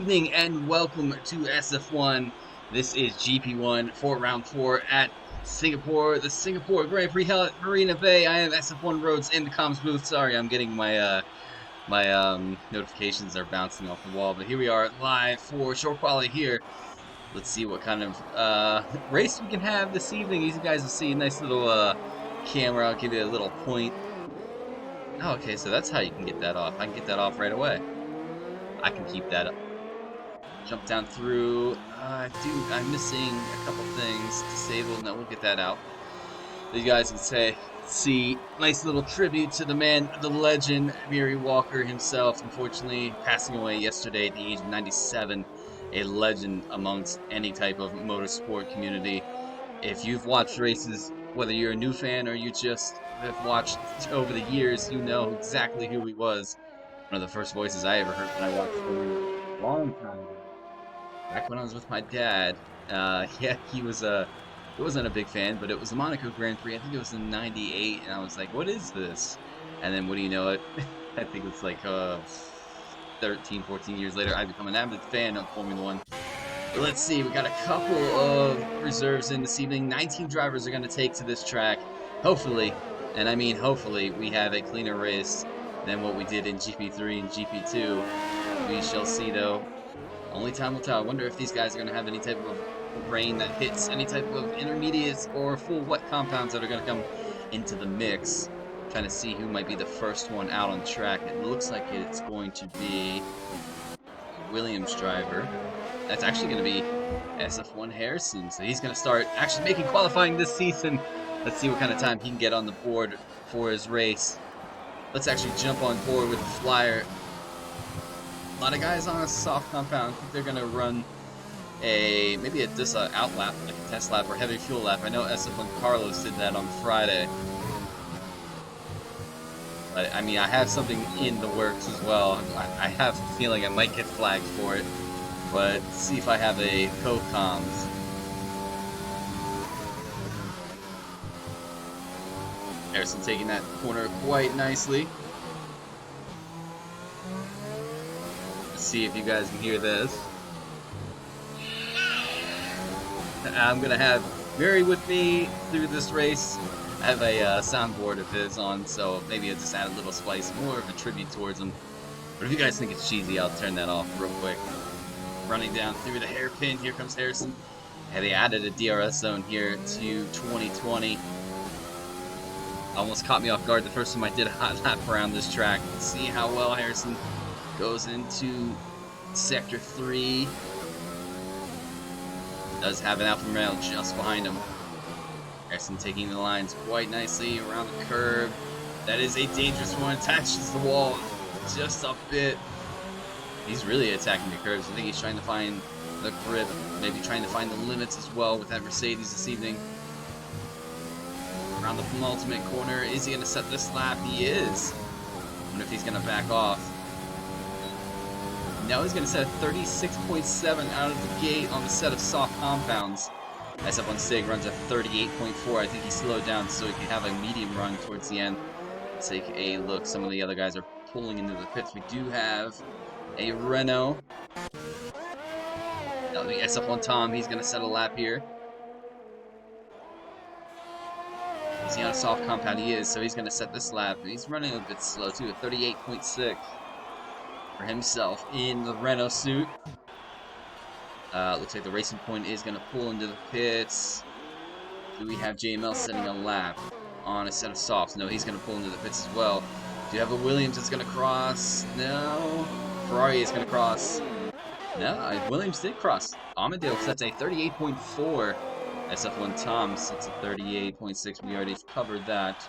evening and welcome to SF1. This is GP1 for round 4 at Singapore, the Singapore Grand Prix held at Marina Bay. I am SF1 Roads in the comms booth. Sorry, I'm getting my notifications are bouncing off the wall, but here we are live for short quality here. Let's see what kind of race we can have this evening. You guys will see a nice little camera. I'll give you a little point. Oh, okay, so that's how you can get that off. I can get that off right away. I can keep that up. Jump down through. I'm missing a couple things. Disabled. No, we'll get that out. You guys can see, nice little tribute to the man, the legend, Mary Walker himself. Unfortunately, passing away yesterday at the age of 97. A legend amongst any type of motorsport community. If you've watched races, whether you're a new fan or you just have watched over the years, you know exactly who he was. One of the first voices I ever heard when I watched a long time ago. Back when I was with my dad, yeah, he wasn't a big fan, but it was the Monaco Grand Prix. I think it was in '98, and I was like, "What is this?" And then, what do you know it? I think it's like 13, 14 years later, I become an avid fan of Formula One. But let's see, we got a couple of reserves in this evening. 19 drivers are going to take to this track. Hopefully, and I mean hopefully, we have a cleaner race than what we did in GP3 and GP2. We shall see, though. Only time will tell. I wonder if these guys are going to have any type of rain that hits any type of intermediates or full wet compounds that are going to come into the mix. Trying to see who might be the first one out on track. It looks like it's going to be a Williams driver. That's actually going to be SF1 Harrison. So he's going to start actually making qualifying this season. Let's see what kind of time he can get on the board for his race. Let's actually jump on board with the flyer. A lot of guys on a soft compound. I think they're gonna run maybe just an out lap, like a test lap or heavy fuel lap. I know SF1 Carlos did that on Friday. But I mean, I have something in the works as well. I have a feeling I might get flagged for it, but see if I have a co-comms. Harrison taking that corner quite nicely. See if you guys can hear this. I'm gonna have Mary with me through this race. I have a soundboard of his on, so maybe I'll just add a little spice, more of a tribute towards him. But if you guys think it's cheesy, I'll turn that off real quick. Running down through the hairpin, here comes Harrison. And they added a DRS zone here to 2020. Almost caught me off guard the first time I did a hot lap around this track. Let's see how well Harrison goes into Sector 3. Does have an Alfa Romeo just behind him. Harrison taking the lines quite nicely around the curve. That is a dangerous one. Attaches the wall just a bit. He's really attacking the curves. I think he's trying to find the grip. Maybe trying to find the limits as well with that Mercedes this evening. Around the penultimate corner. Is he going to set this lap? He is. I wonder if he's going to back off. Now he's going to set a 36.7 out of the gate on the set of soft compounds. SF1 Sig runs a 38.4. I think he slowed down so he can have a medium run towards the end. Let's take a look. Some of the other guys are pulling into the pits. We do have a Renault. That'll be SF1 Tom. He's going to set a lap here. Is he on a soft compound? He is, so he's going to set this lap. He's running a bit slow too, a 38.6 for himself in the Renault suit. Looks like the Racing Point is going to pull into the pits. Do we have JML setting a lap on a set of softs? No, he's going to pull into the pits as well. Do you have a Williams that's going to cross? No. Ferrari is going to cross. No, Williams did cross. Amadeo sets a 38.4. SF1 Tom sets a 38.6. We already covered that.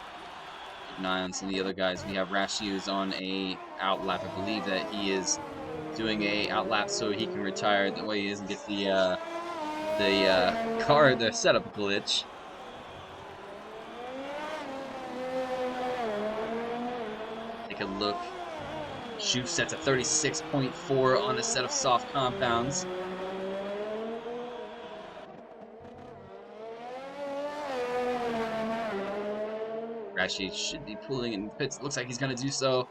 Keep an eye on some of the other guys. We have Rashius on a out lap. I believe that he is doing a out lap so he can retire. That way he doesn't get the setup glitch. Take a look. Shu sets a 36.4 on a set of soft compounds. Rashi should be pulling in the pits. Looks like he's going to do so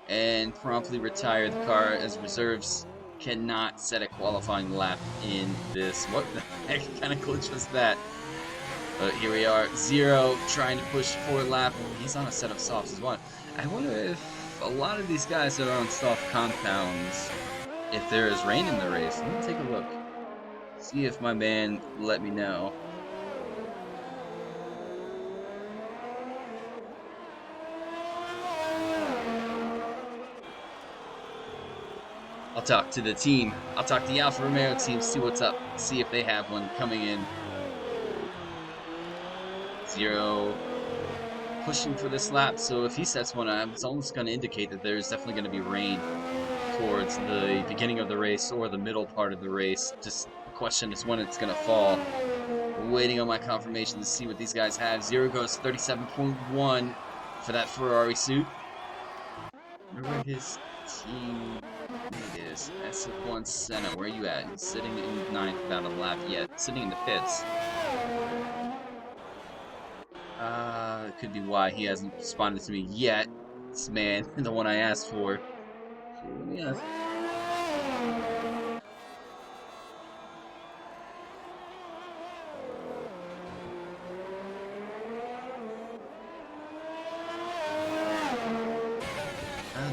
and promptly retire the car as reserves cannot set a qualifying lap in this. What the heck kind of glitch was that? But here we are, Zero trying to push for a lap. He's on a set of softs as well. I wonder if a lot of these guys are on soft compounds, if there is rain in the race. Let me take a look. See if my man let me know. I'll talk to the team. I'll talk to the Alfa Romeo team, see what's up, see if they have one coming in. Zero pushing for this lap, so if he sets one up, it's almost going to indicate that there's definitely going to be rain towards the beginning of the race or the middle part of the race. Just the question is when it's going to fall. Waiting on my confirmation to see what these guys have. Zero goes 37.1 for that Ferrari suit. I wonder where his team is. SF1 Senna, where are you at? He's sitting in ninth without a lap yet. Sitting in the pits. It could be why he hasn't responded to me yet. This man, the one I asked for. Let me ask.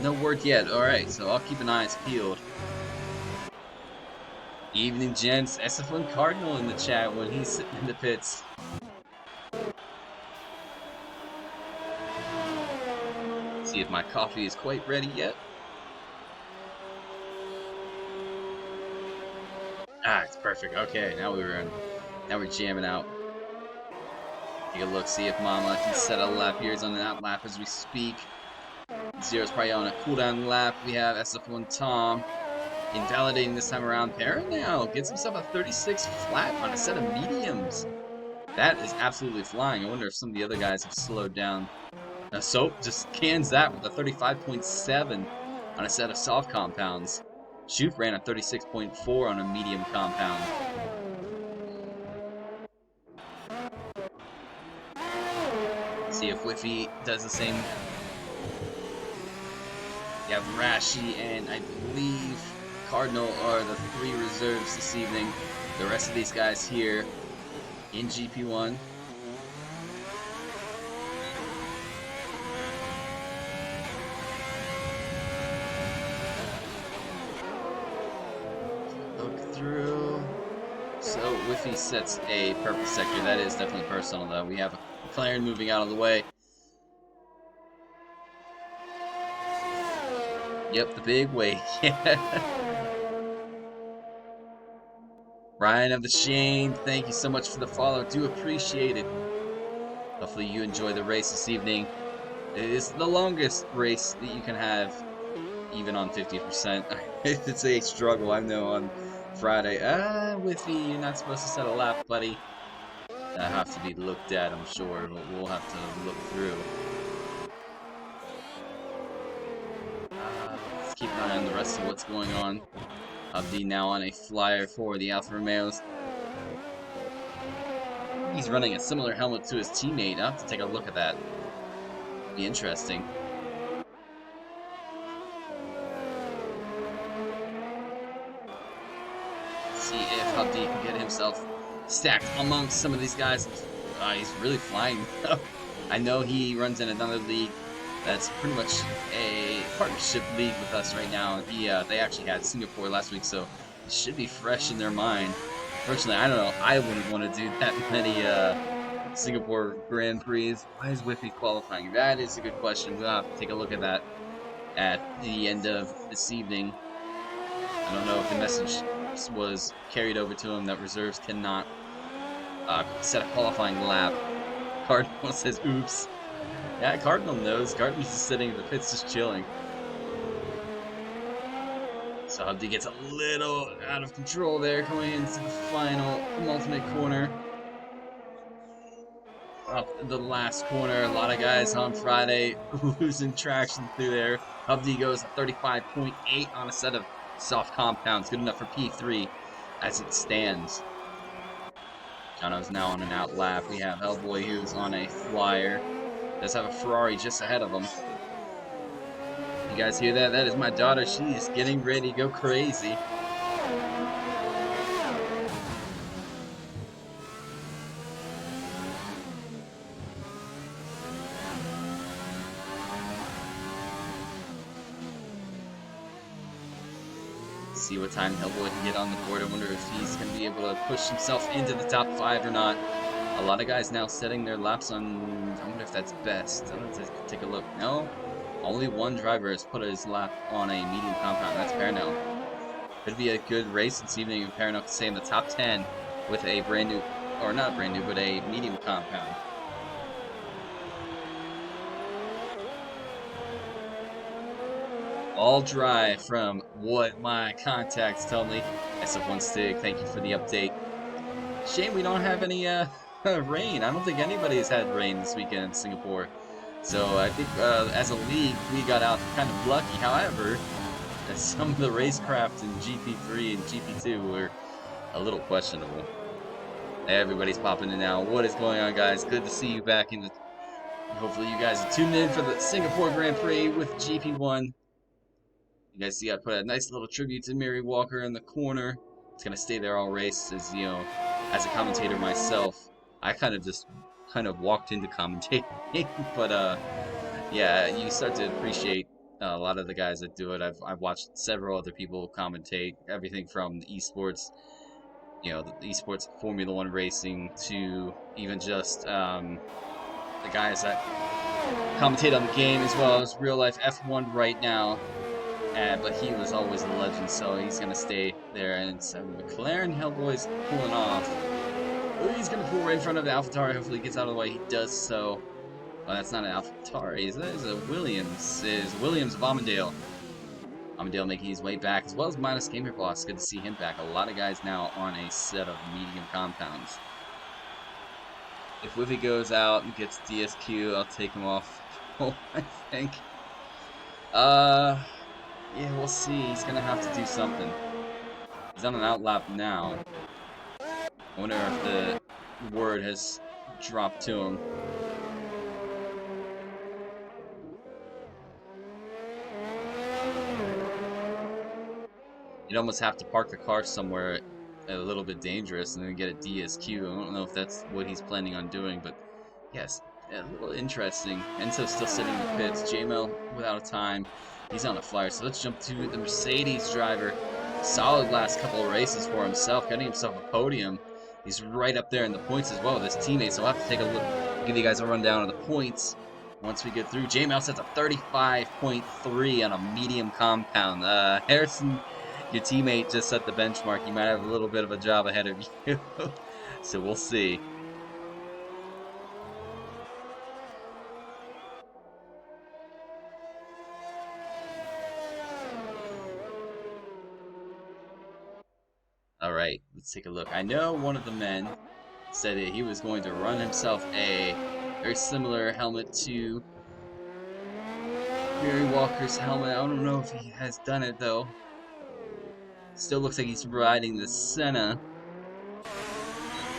No word yet. Alright, so I'll keep an eye peeled. Evening, gents. SF1 Cardinal in the chat when he's sitting in the pits. See if my coffee is quite ready yet. Ah, it's perfect. Okay, now we're jamming out. Take a look, see if Mama can set a lap here. He's on an out lap as we speak. Zero's probably on a cooldown lap. We have SF1 Tom invalidating this time around. Perrin now gets himself a 36 flat on a set of mediums. That is absolutely flying. I wonder if some of the other guys have slowed down. Soap just cans that with a 35.7 on a set of soft compounds. Shoof ran a 36.4 on a medium compound. See if Whiffy does the same. You have Rashi and I believe Cardinal are the three reserves this evening. The rest of these guys here in GP1. Look through. So Whiffy sets a purple sector. That is definitely personal though. We have a McLaren moving out of the way. Yep, the big wake. Ryan of the Shane, thank you so much for the follow. Do appreciate it. Hopefully you enjoy the race this evening. It is the longest race that you can have, even on 50%. It's a struggle, I know, on Friday. Whiffy, you're not supposed to set a lap, buddy. That have to be looked at, I'm sure, but we'll have to look through. Let's keep an eye on the rest of what's going on. Abdi now on a flyer for the Alfa Romeos. He's running a similar helmet to his teammate. I'll have to take a look at that. Be interesting. See if Abdi can get himself stacked amongst some of these guys. He's really flying. I know he runs in another league that's pretty much a partnership league with us right now. They actually had Singapore last week, so it should be fresh in their mind. Fortunately, I don't know. I wouldn't want to do that many Singapore Grand Prix. Why is Whiffy qualifying? That is a good question. We'll have to take a look at that at the end of this evening. I don't know if the message was carried over to him that reserves cannot set a qualifying lap. Cardinal says, oops. Yeah, Cardinal knows. Cardinal's just sitting in the pits just chilling. So Abdi gets a little out of control there going into the final penultimate corner. Up the last corner, a lot of guys on Friday losing traction through there. Abdi goes at 35.8 on a set of soft compounds. Good enough for P3 as it stands. Jono's now on an out lap. We have Hellboy who's on a flyer. Does have a Ferrari just ahead of him. You guys hear that? That is my daughter. She is getting ready to go crazy. See what time Hellboy can get on the board. I wonder if he's going to be able to push himself into the top 5 or not. A lot of guys now setting their laps on... I wonder if that's best. Let's take a look. No, only one driver has put his lap on a medium compound. That's Parnell. Could be a good race this evening if Parnell can stay in the top 10 with a brand new, or not brand new, but a medium compound. All dry from what my contacts tell me. SF1 Stig, thank you for the update. Shame we don't have any rain. I don't think anybody has had rain this weekend in Singapore. So I think as a league, we got out kind of lucky. However, some of the racecraft in GP3 and GP2 were a little questionable. Everybody's popping in now. What is going on, guys? Good to see you back in the... Hopefully you guys are tuned in for the Singapore Grand Prix with GP1. You guys see I put a nice little tribute to Mary Walker in the corner. It's gonna stay there all race, as you know, as a commentator myself, I kind of walked into commentating, but yeah, you start to appreciate a lot of the guys that do it. I've watched several other people commentate everything from the esports, you know, the esports Formula One racing to even just the guys that commentate on the game as well as real life F1 right now. But he was always a legend, so he's going to stay there. And so McLaren Hellboy's pulling off. Ooh, he's going to pull right in front of the AlphaTauri. Hopefully he gets out of the way. He does so. Oh, that's not an AlphaTauri. That is a Williams. It is Williams of Amundale. Amundale making his way back, as well as Minus Gamer Boss. Good to see him back. A lot of guys now on a set of medium compounds. If Whiffy goes out and gets DSQ, I'll take him off. I think. Yeah, we'll see. He's gonna have to do something. He's on an outlap now. I wonder if the word has dropped to him. You'd almost have to park the car somewhere a little bit dangerous and then get a DSQ. I don't know if that's what he's planning on doing, but yes, a little interesting. Enzo's still sitting in the pits. J-Mel without a time. He's on a flyer, so let's jump to the Mercedes driver. Solid last couple of races for himself, getting himself a podium. He's right up there in the points as well with his teammates, so I'll have to take a look, give you guys a rundown of the points once we get through. J-Mel sets a 35.3 on a medium compound. Harrison, your teammate just set the benchmark. You might have a little bit of a job ahead of you, so we'll see. Alright, let's take a look. I know one of the men said that he was going to run himself a very similar helmet to Mary Walker's helmet. I don't know if he has done it, though. Still looks like he's riding the Senna.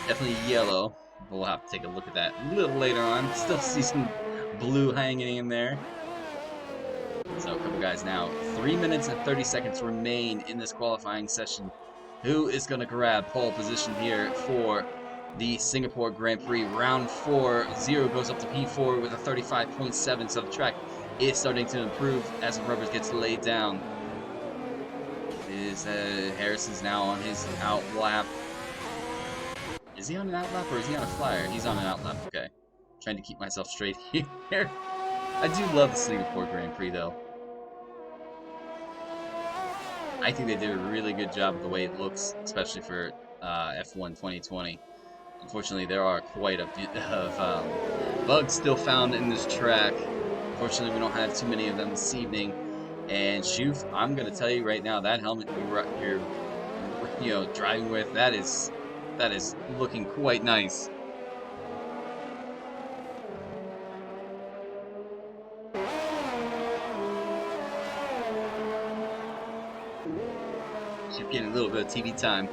Definitely yellow. We'll have to take a look at that a little later on. Still see some blue hanging in there. So a couple guys now. 3 minutes and 30 seconds remain in this qualifying session. Who is going to grab pole position here for the Singapore Grand Prix? Round 4, 0 goes up to P4 with a 35.7, so the track is starting to improve as the rubber gets laid down. Harrison's now on his outlap. Is he on an outlap or is he on a flyer? He's on an outlap, okay. Trying to keep myself straight here. I do love the Singapore Grand Prix, though. I think they did a really good job of the way it looks, especially for F1 2020. Unfortunately, there are quite a bit of bugs still found in this track. Unfortunately, we don't have too many of them this evening. And Shoof, I'm gonna tell you right now, that helmet you're driving with, that is looking quite nice. Should get a little bit of TV time.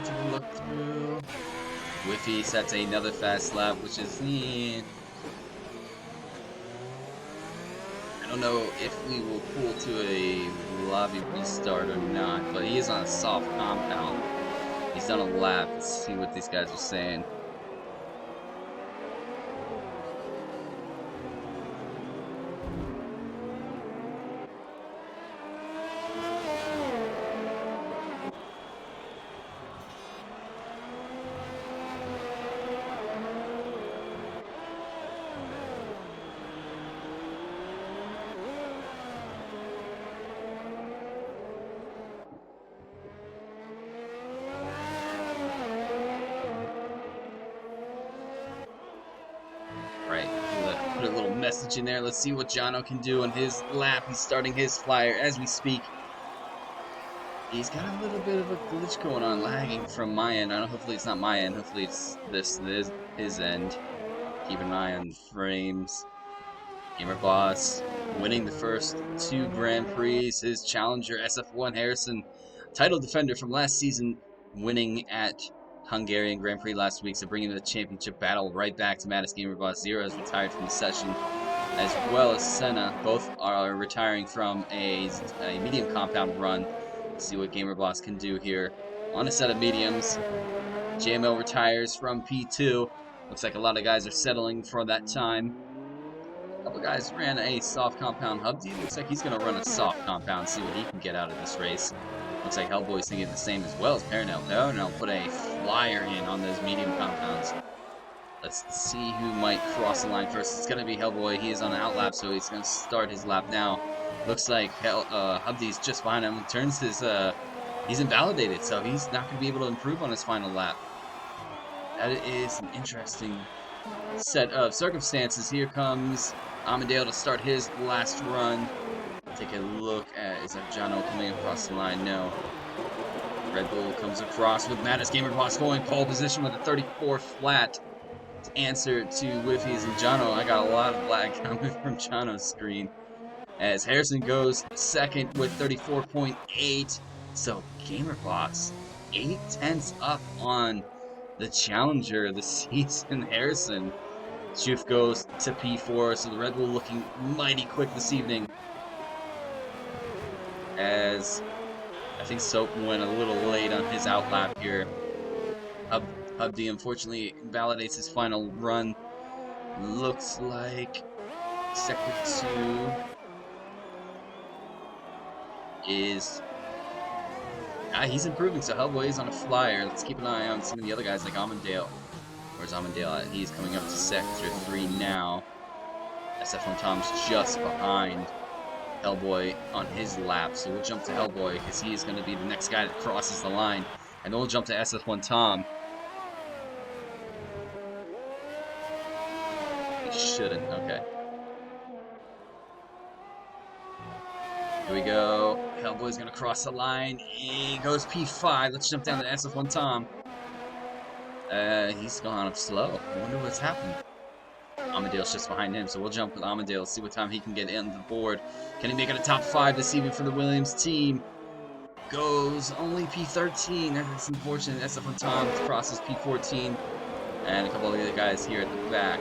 Take a look through. Whiffy sets another fast lap, which is I don't know if we will pull to a lobby restart or not, but he is on a soft compound. He's done a lap. Let's see what these guys are saying. message in there. Let's see what Jono can do on his lap. He's starting his flyer as we speak. He's got a little bit of a glitch going on, lagging from my end. I don't know, hopefully it's not my end. Hopefully it's this his end. Keep an eye on the frames. Gamer Boss winning the first 2 Grand Prix. His challenger, SF1 Harrison, title defender from last season, winning at Hungarian Grand Prix last week. So bringing the championship battle right back to Mattis. Gamer Boss 0 has retired from the session, as well as Senna. Both are retiring from a medium compound run. Let's see what Gamer Boss can do here on a set of mediums. JML retires from P2. Looks like a lot of guys are settling for that time. A couple guys ran a soft compound. Hubdy looks like he's going to run a soft compound, see what he can get out of this race. Looks like Hellboy's thinking the same as well as Paranel. Paranel put a flyer in on those medium compounds. Let's see who might cross the line first. It's going to be Hellboy. He is on an outlap, so he's going to start his lap now. Looks like Hubdy's just behind him. Turns his, he's invalidated, so he's not going to be able to improve on his final lap. That is an interesting set of circumstances. Here comes Amadeo to start his last run. Take a look at, is that Jono coming across the line? No. Red Bull comes across with Mattis. Gamer Boss going pole position with a 34 flat to answer to Whiffy's and Jono. I got a lot of lag coming from Jono's screen as Harrison goes second with 34.8. So Gamer Boss 8/10 up on the challenger of the season, Harrison. Schuf goes to P4, so the Red Bull looking mighty quick this evening. As I think Soap went a little late on his outlap here. Hubdy unfortunately invalidates his final run. Looks like Sector 2 is... he's improving, so Hellboy is on a flyer. Let's keep an eye on some of the other guys like Amandale. Where's Amandale at? He's coming up to Sector 3 now. SF1 Tom's just behind Hellboy on his lap, so we'll jump to Hellboy because he is going to be the next guy that crosses the line. And then we'll jump to SF1 Tom. He shouldn't, okay. Here we go. Hellboy's going to cross the line. He goes P5. Let's jump down to SF1 Tom. He's gone up slow. I wonder what's happened. Amadale's just behind him, so we'll jump with Amadale, see what time he can get in the board. Can he make it a top 5 this evening for the Williams team? Goes only P13. That's unfortunate. SF1 Tom crosses P14. And a couple of the other guys here at the back.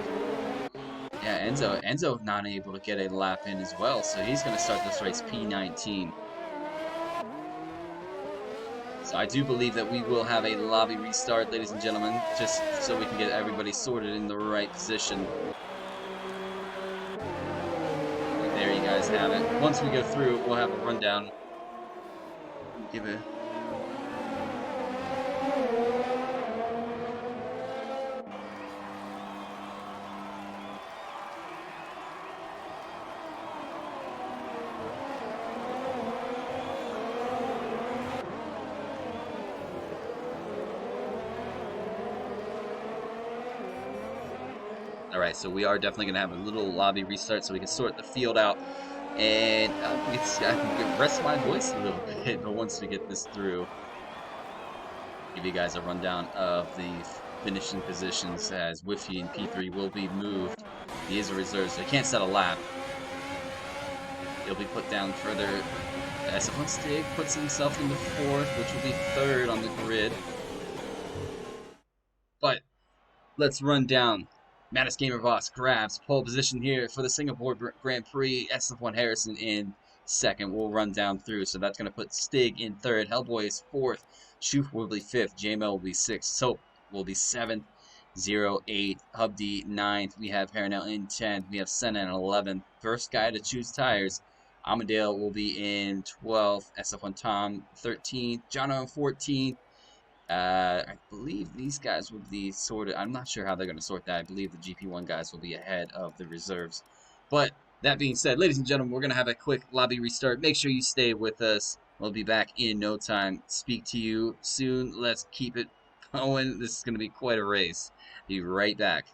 Yeah, Enzo not able to get a lap in as well, so he's going to start this race P19. So I do believe that we will have a lobby restart, ladies and gentlemen, just so we can get everybody sorted in the right position. There you guys have it. Once we go through, we'll have a rundown. Give it. Alright, so we are definitely going to have a little lobby restart so we can sort the field out. And I can rest my voice a little bit, but once we get this through, give you guys a rundown of the finishing positions as Whiffy and P3 will be moved. He is a reserve, so he can't set a lap. He'll be put down further. SF1 Stig puts himself in the 4th, which will be 3rd on the grid. But let's run down. Mattis Gamer Boss grabs pole position here for the Singapore Grand Prix. SF1 Harrison in 2nd. We'll run down through. So that's going to put Stig in 3rd. Hellboy is 4th. Schuf will be 5th. JML will be 6th. Soap will be 7th. 0-8. Hubdy 9th. We have Paranel in 10th. We have Senna in 11th. First guy to choose tires. Amadale will be in 12th. SF1 Tom 13th. Jono 14th. I believe these guys will be sorted. I'm not sure how they're going to sort that. I believe the GP1 guys will be ahead of the reserves. But that being said, ladies and gentlemen, we're going to have a quick lobby restart. Make sure you stay with us. We'll be back in no time. Speak to you soon. Let's keep it going. This is going to be quite a race. Be right back.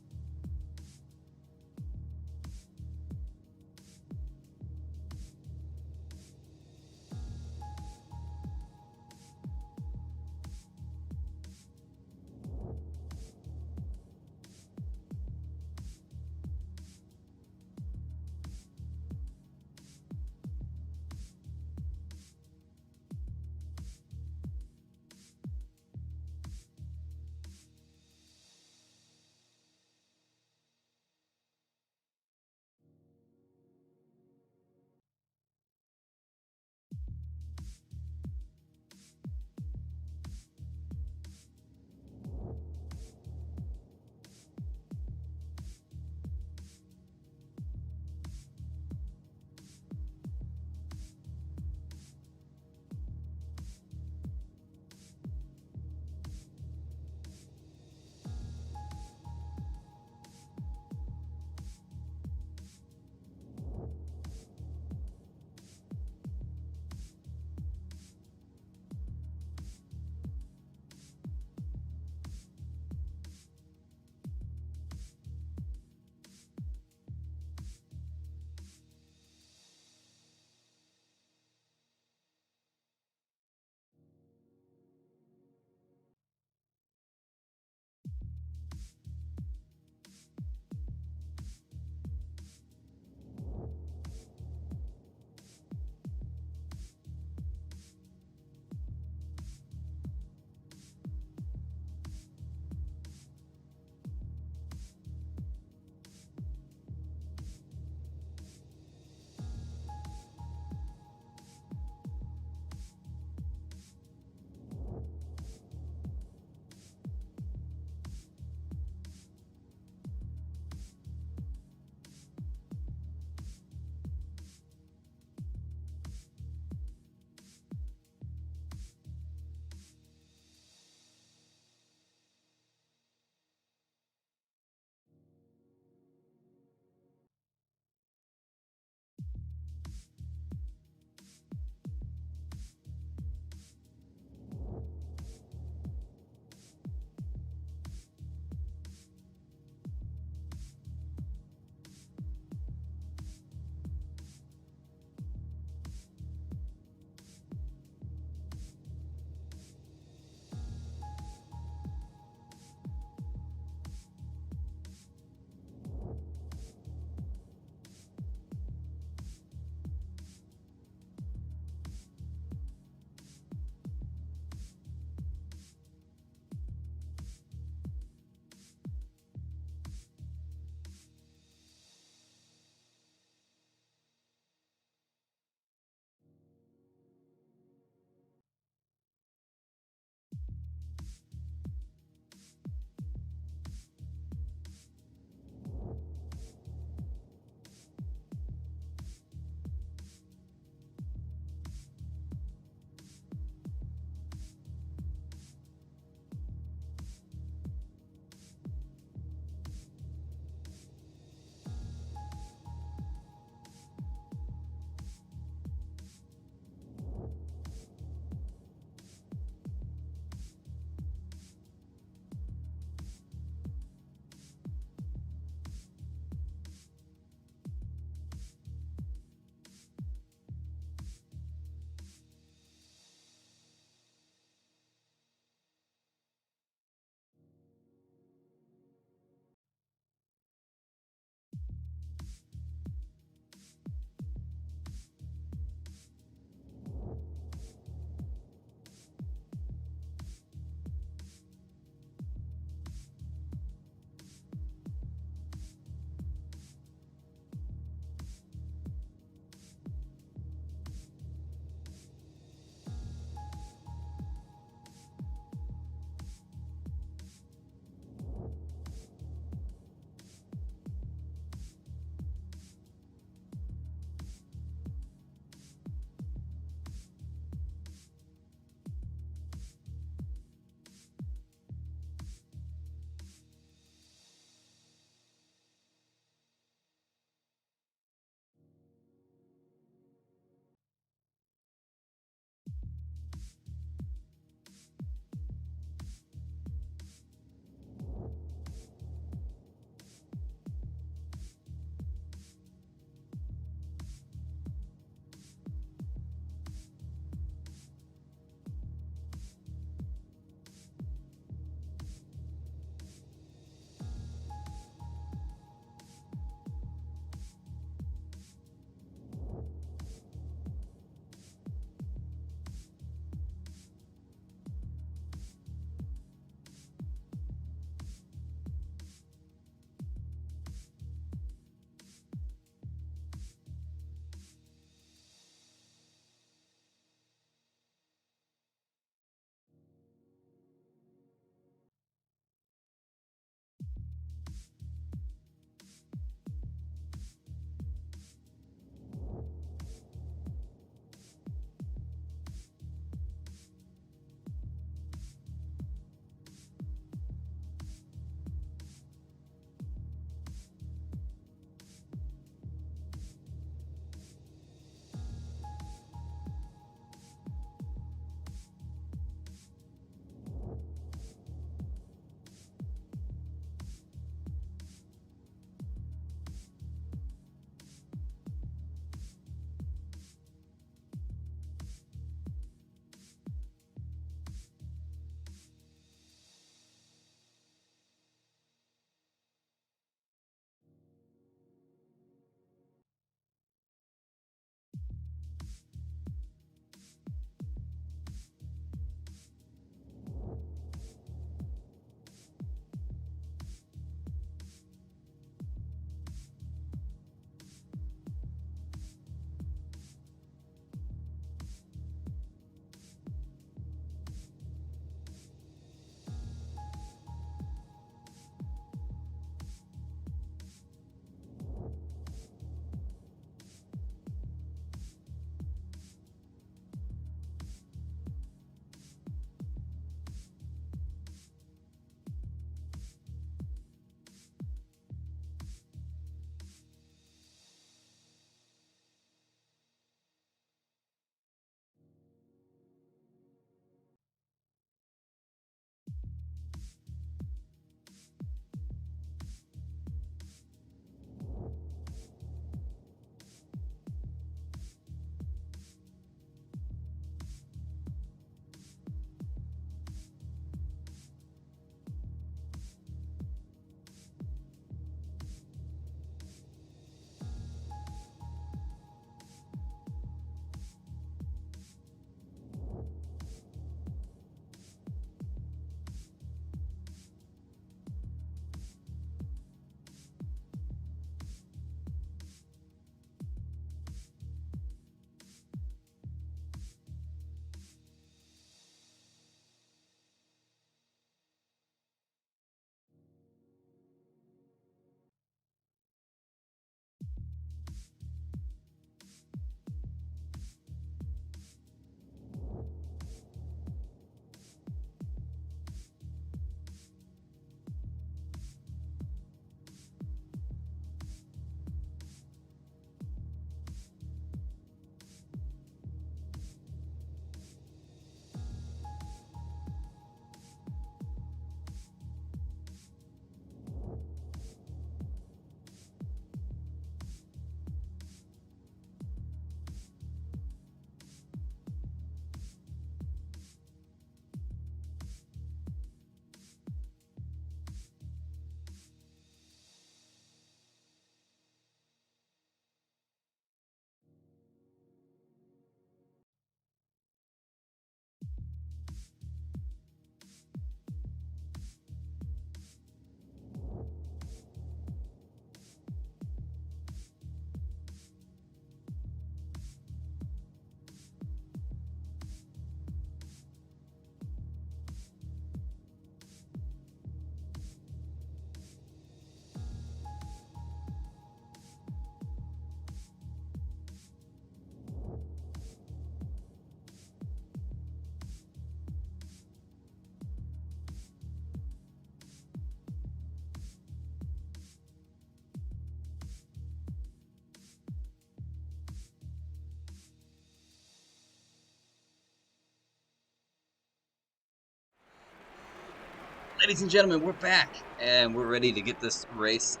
Ladies and gentlemen, we're back and we're ready to get this race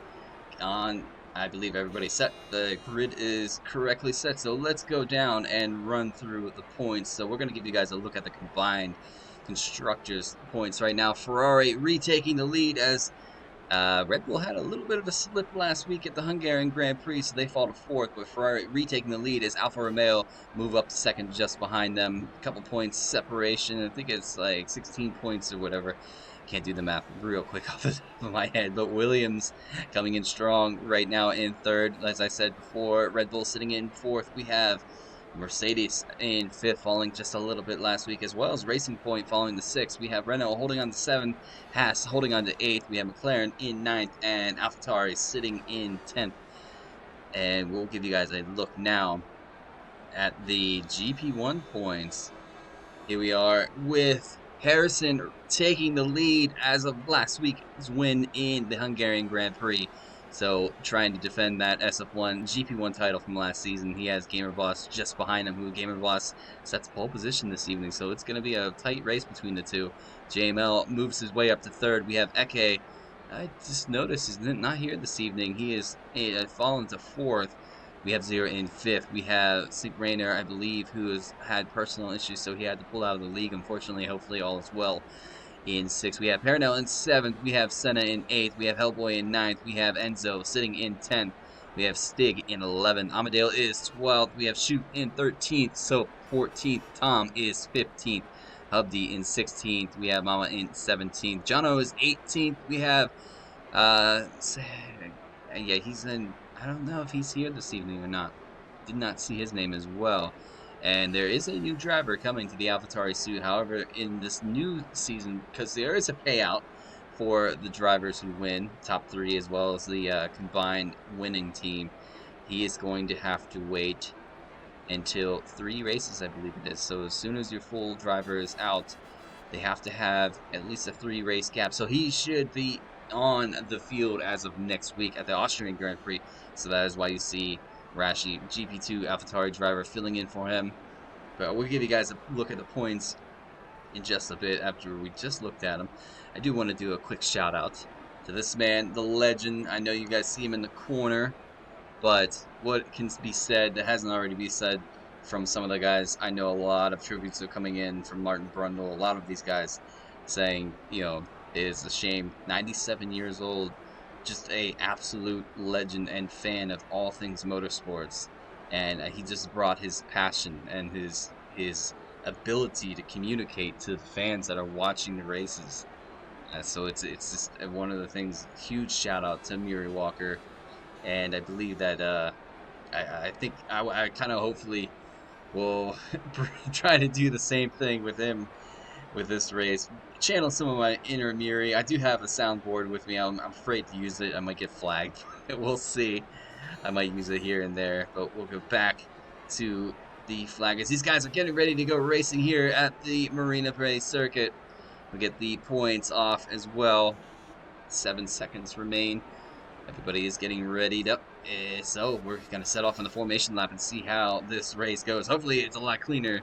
on. I believe everybody's set. The grid is correctly set, so let's go down and run through the points. So we're going to give you guys a look at the combined constructors points right now. Ferrari retaking the lead as Red Bull had a little bit of a slip last week at the Hungarian Grand Prix, so they fall to fourth, but Ferrari retaking the lead as Alfa Romeo move up to second just behind them. A couple points separation. I think it's like 16 points or whatever. Can't do the math real quick off the top of my head, but Williams coming in strong right now in third. As I said before, Red Bull sitting in fourth. We have Mercedes in fifth, falling just a little bit last week, as well as Racing Point falling to sixth. We have Renault holding on to seventh, Haas holding on to eighth. We have McLaren in ninth, and AlphaTauri sitting in 10th. And we'll give you guys a look now at the GP1 points. Here we are with Harrison taking the lead as of last week's win in the Hungarian Grand Prix. So trying to defend that SF1 GP1 title from last season. He has Gamer Boss just behind him, who Gamer Boss sets pole position this evening. So it's going to be a tight race between the two. JML moves his way up to third. We have Eke. I just noticed he's not here this evening. He is fallen to fourth. We have Zero in fifth. We have St. Rainer, I believe, who has had personal issues, so he had to pull out of the league. Unfortunately, hopefully all is well. In sixth, we have Paranel in seventh. We have Senna in eighth. We have Hellboy in ninth. We have Enzo sitting in 10th. We have Stig in 11th. Amadale is 12th. We have Shoot in 13th. So 14th. Tom is 15th. Hubdy in 16th. We have Mama in 17th. Jono is 18th. We have uh, yeah, he's in. I don't know if he's here this evening or not. Did not see his name as well. And there is a new driver coming to the AlphaTauri suit. However, in this new season, because there is a payout for the drivers who win, top three, as well as the combined winning team, he is going to have to wait until 3 races, I believe it is. So as soon as your full driver is out, they have to have at least a 3-race gap. So he should be on the field as of next week at the Austrian Grand Prix. So that is why you see Rashi, GP2 AlphaTauri driver, filling in for him. But we'll give you guys a look at the points in just a bit after we just looked at them. I do want to do a quick shout out to this man, the legend. I know you guys see him in the corner, but what can be said that hasn't already been said from some of the guys? I know a lot of tributes are coming in from Martin Brundle, a lot of these guys saying, it is a shame. 97 years old, just a absolute legend and fan of all things motorsports, and he just brought his passion and his ability to communicate to the fans that are watching the races. So it's just one of the things. Huge shout out to Murray Walker, and I believe that I think I kind of hopefully will try to do the same thing with him with this race. Channel some of my inner Miri. I do have a soundboard with me. I'm afraid to use it. I might get flagged. We'll see. I might use it here and there, but we'll go back to the flaggers. These guys are getting ready to go racing here at the Marina Bay Circuit. We'll get the points off as well. 7 seconds remain. Everybody is getting readied up. So we're going to set off on the formation lap and see how this race goes. Hopefully it's a lot cleaner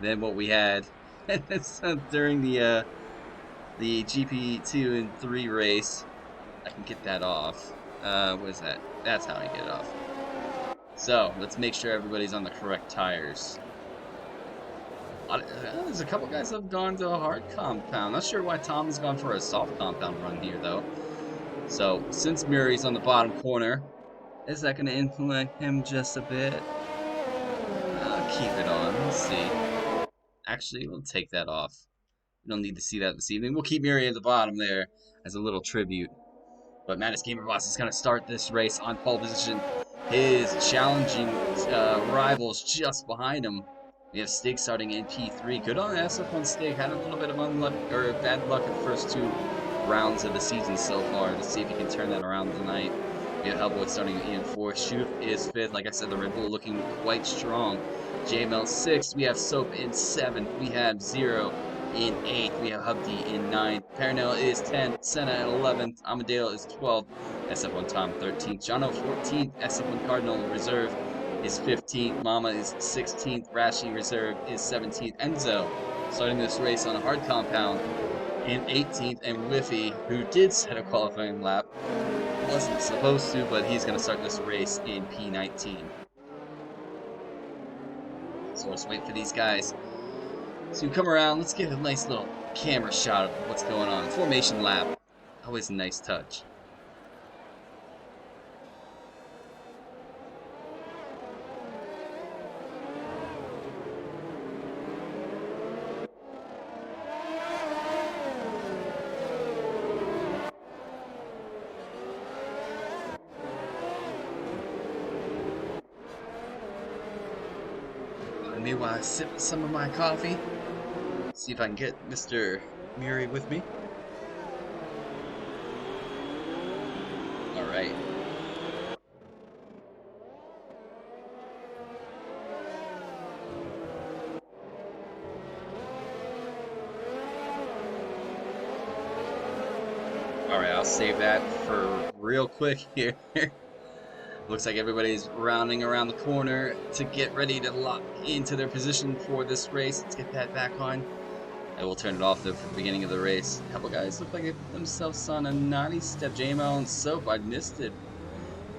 than what we had during the GP2 and 3 race. I can get that off. What is that? That's how I get it off. So let's make sure everybody's on the correct tires. There's a couple guys that have gone to a hard compound. Not sure why Tom's gone for a soft compound run here though. So since Murray's on the bottom corner, is that going to influence him just a bit? I'll keep it on. Let's see. Actually, we'll take that off. We don't need to see that this evening. We'll keep Murray at the bottom there as a little tribute. But Mattis Gamer Boss is going to start this race on pole position. His challenging rivals just behind him. We have Stig starting in P3. Good on SF1 Stig. Had a little bit of bad luck in the first 2 rounds of the season so far. Let's see if he can turn that around tonight. We have Hellboy starting in 4th. Shoot is 5th. Like I said, the Red Bull looking quite strong. JML 6th. We have Soap in 7th. We have Zero in 8th. We have Hubdy in 9th. Paranel is 10th. Senna at 11th. Amadale is 12th. SF1 Tom 13th. Jono 14th. SF1 Cardinal Reserve is 15th. Mama is 16th. Rashi Reserve is 17th. Enzo starting this race on a hard compound in 18th, and Whiffy, who did set a qualifying lap, wasn't supposed to, but he's going to start this race in P19. So let's wait for these guys to come around. Let's get a nice little camera shot of what's going on. Formation lap, always a nice touch. Meanwhile, I sip some of my coffee. See if I can get Mr. Murray with me. Alright. Alright, I'll save that for real quick here. Looks like everybody's rounding around the corner to get ready to lock into their position for this race. Let's get that back on. And we'll turn it off though for the beginning of the race. A couple guys look like they put themselves on a naughty step. JML and Soap, I missed it.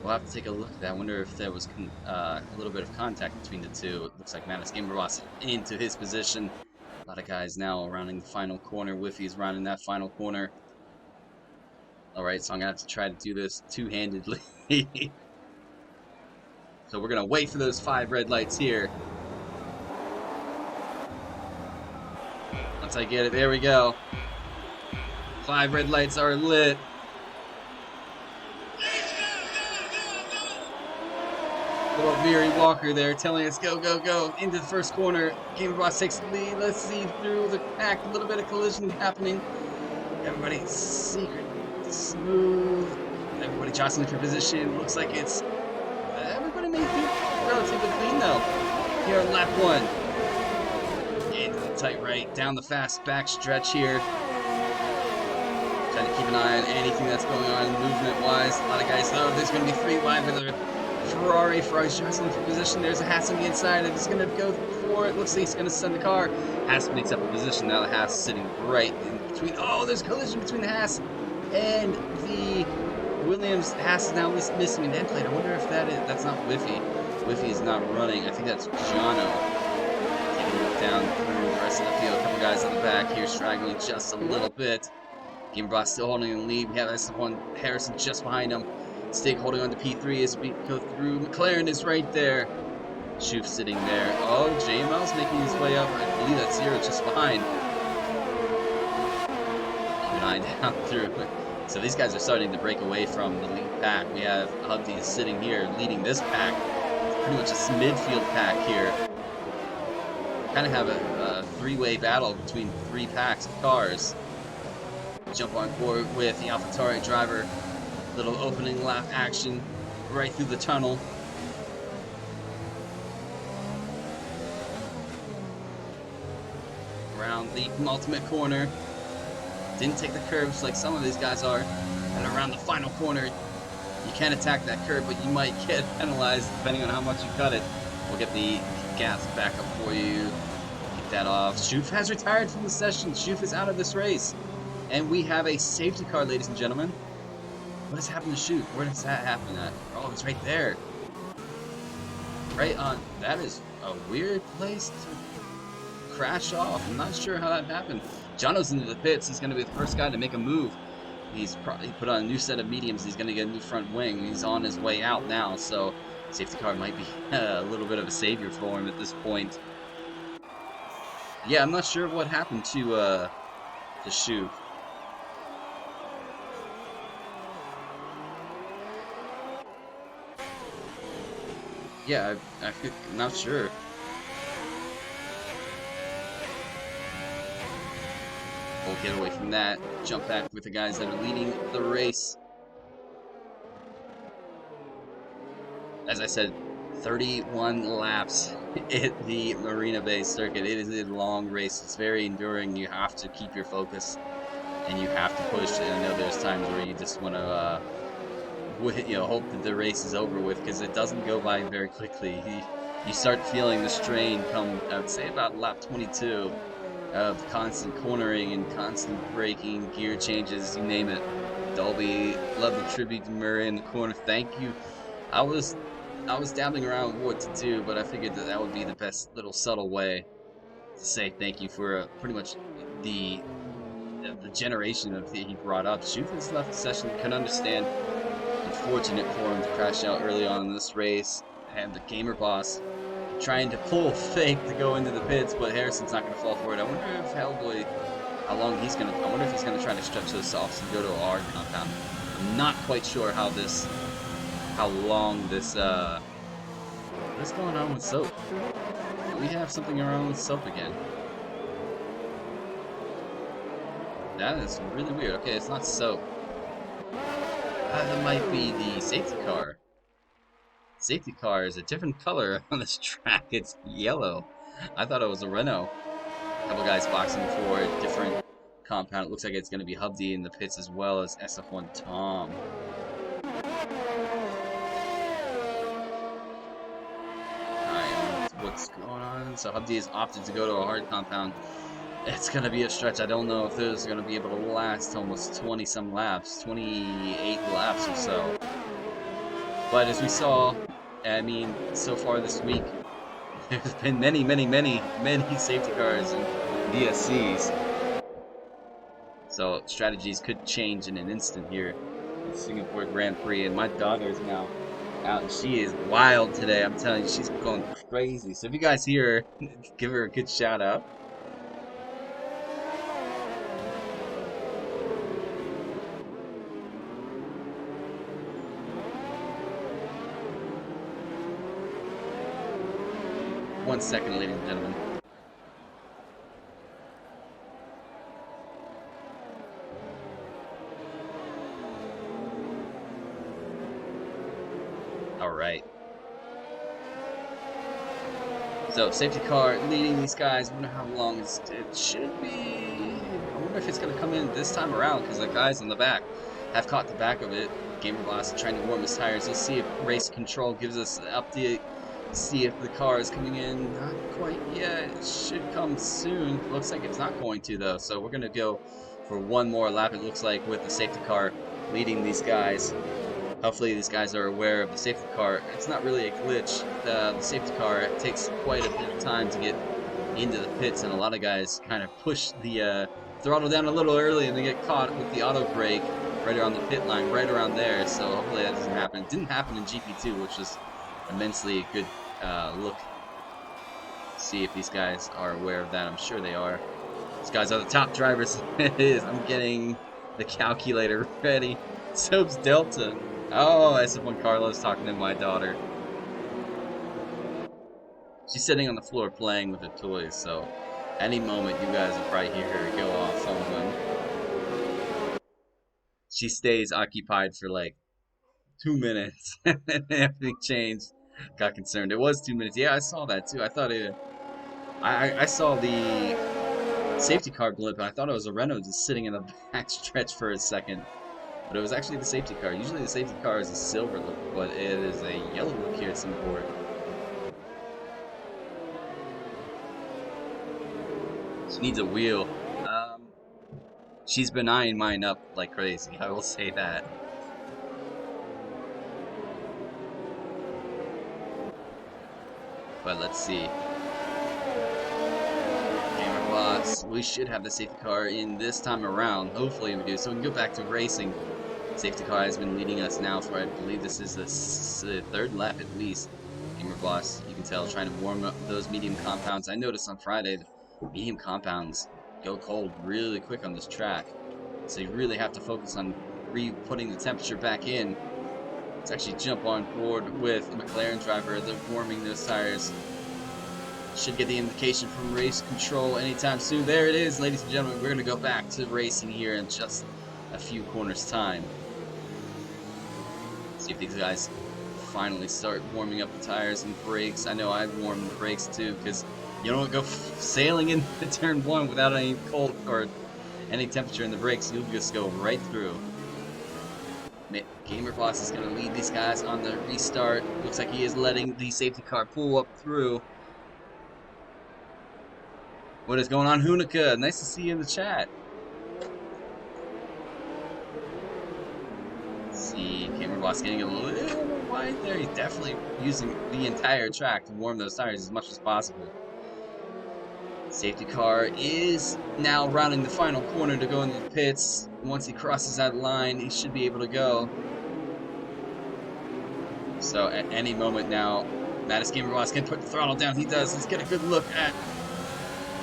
We'll have to take a look at that. I wonder if there was a little bit of contact between the two. It looks like Manus Gamerbos into his position. A lot of guys now rounding the final corner. Whiffy's rounding that final corner. Alright, so I'm going to have to try to do this two-handedly. So we're going to wait for those 5 red lights here. Once I get it, there we go. 5 red lights are lit. Little Mary Walker there telling us go, go, go into the first corner. Gamerbos takes the lead. Let's see through the pack. A little bit of collision happening. Everybody secret, smooth. Everybody jostling for position. Looks like it's... Everybody may be relatively clean though. Here on lap 1. Into the tight right. Down the fast back stretch here. Trying to keep an eye on anything that's going on movement-wise. A lot of guys though. There's going to be 3 wide for the Ferrari's jostling for position. There's a Haas on the inside. If he's going to go for it, looks like he's going to send the car. Haas makes up a position. Now the Haas is sitting right in between. Oh, there's a collision between the Haas and the Williams. Haas is now missing an end plate. I wonder if that's not Whiffy. Whiffy is not running. I think that's Jono. Taking a look down through the rest of the field. A couple guys in the back here straggling just a little bit. Gamerbot still holding the lead. We have S1 Harrison just behind him. Stig holding on to P3 as we go through. McLaren is right there. Shoof sitting there. Oh, JML's making his way up. I believe that's Zero just behind. Keep an eye down through. So these guys are starting to break away from the lead pack. We have Hubby sitting here leading this pack. Pretty much a midfield pack here. Kind of have a 3-way battle between 3 packs of cars. Jump on board with the AlphaTauri driver. Little opening lap action right through the tunnel. Around the penultimate corner. Didn't take the curves like some of these guys are. And around the final corner, you can attack that curve, but you might get penalized depending on how much you cut it. We'll get the gas back up for you. Get that off. Shoof has retired from the session. Shoof is out of this race. And we have a safety car, ladies and gentlemen. What has happened to Shoof? Where does that happen at? Oh, it's right there. Right on. That is a weird place to crash off. I'm not sure how that happened. Jono's into the pits. He's going to be the first guy to make a move. He's probably put on a new set of mediums. He's going to get a new front wing. He's on his way out now, so safety car might be a little bit of a savior for him at this point. Yeah, I'm not sure what happened to Shoof. Yeah, I'm not sure. We'll get away from that. Jump back with the guys that are leading the race. As I said, 31 laps at the Marina Bay Circuit. It is a long race. It's very enduring. You have to keep your focus, and you have to push. And I know there's times where you just want to hope that the race is over with, because it doesn't go by very quickly. You start feeling the strain come, I would say, about lap 22. of constant cornering and constant braking, gear changes, you name it. Dolby, love the tribute to Murray in the corner. Thank you. I was I was dabbling around with what to do, but I figured that that would be the best little subtle way to say thank you for pretty much the the generation of he brought up. Schufels left the session, can understand. Unfortunate for him to crash out early on in this race, and the gamer boss trying to pull fake to go into the pits, but Harrison's not going to fall for it. I wonder if Hellboy, how long he's going to, I wonder if he's going to try to stretch this off and go to a hard compound. I'm not quite sure how long this, what's going on with soap? Do we have something wrong with soap again? That is really weird. Okay, it's not soap. That might be the safety car. Safety car is a different color on this track. It's yellow. I thought it was a Renault. A couple guys boxing for a different compound. It looks like it's going to be Hubdy in the pits as well as SF1 Tom. Alright, what's going on? So Hubdy has opted to go to a hard compound. It's going to be a stretch. I don't know if this is going to be able to last almost 20-some laps, 28 laps or so. But as we saw, I mean, so far this week, there's been many safety cars and DSCs. So strategies could change in an instant here in Singapore Grand Prix. And my daughter is now out, and she is wild today. I'm telling you, she's going crazy. So if you guys hear her, give her a good shout out. One second, ladies and gentlemen. Alright. So, safety car leading these guys. I wonder how long it should be. I wonder if it's going to come in this time around, because the guys on the back have caught the back of it. Gamer Boss trying to warm his tires. Let's see if race control gives us an update. See if the car is coming in. Not quite yet. It should come soon. Looks like it's not going to, though. So we're going to go for one more lap, it looks like, with the safety car leading these guys. Hopefully these guys are aware of the safety car. It's not really a glitch. The safety car takes quite a bit of time to get into the pits, and a lot of guys kind of push the throttle down a little early, and they get caught with the auto brake right around the pit line, right around there. So hopefully that doesn't happen. It didn't happen in GP2, which was immensely good look. See if these guys are aware of that. I'm sure they are. These guys are the top drivers. It is. I'm getting the calculator ready. Soap's Delta. Oh, SF1 Carlos talking to my daughter. She's sitting on the floor playing with her toys, so any moment you guys will probably hear her go off some of them. She stays occupied for like 2 minutes. Everything changed. Got concerned. It was 2 minutes. Yeah, I saw that too. I thought it. I saw the safety car blip, and I thought it was a Renault just sitting in the back stretch for a second. But it was actually the safety car. Usually the safety car is a silver look, but it is a yellow look here at Singapore. She needs a wheel. She's been eyeing mine up like crazy. I will say that. But let's see. Gamer Boss. We should have the safety car in this time around. Hopefully we do. So we can go back to racing. Safety car has been leading us now for, I believe this is the third lap at least. Gamer Boss, you can tell, trying to warm up those medium compounds. I noticed on Friday that medium compounds go cold really quick on this track. So you really have to focus on re-putting the temperature back in. Let's actually jump on board with the McLaren driver. They're warming those tires. Should get the indication from race control anytime soon. There it is, ladies and gentlemen. We're going to go back to racing here in just a few corners time. See if these guys finally start warming up the tires and brakes. I know I warmed the brakes too, because you don't go sailing into turn 1 without any cold or any temperature in the brakes. You'll just go right through. Gamer Boss is going to lead these guys on the restart. Looks like he is letting the safety car pull up through. What is going on, Hunica? Nice to see you in the chat. Let's see, Camera Boss getting a little wide there. He's definitely using the entire track to warm those tires as much as possible. Safety car is now rounding the final corner to go into the pits. Once he crosses that line, he should be able to go. So at any moment now, Mattis Gamer Boss can put the throttle down. He does. Let's get a good look at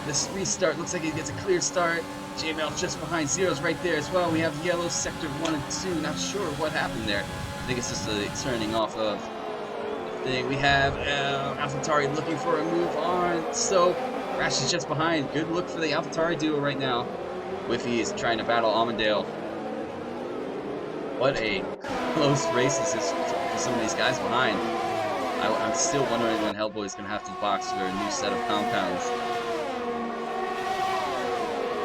this restart. Looks like he gets a clear start. JML just behind. Zero's right there as well. We have yellow sector 1 and 2. Not sure what happened there. I think it's just a turning off of the thing. We have AlphaTauri looking for a move on. So Rash is just behind. Good look for the AlphaTauri duo right now. Whiffy is trying to battle Almondale. What a close race this is for some of these guys behind. I'm still wondering when Hellboy's going to have to box for a new set of compounds.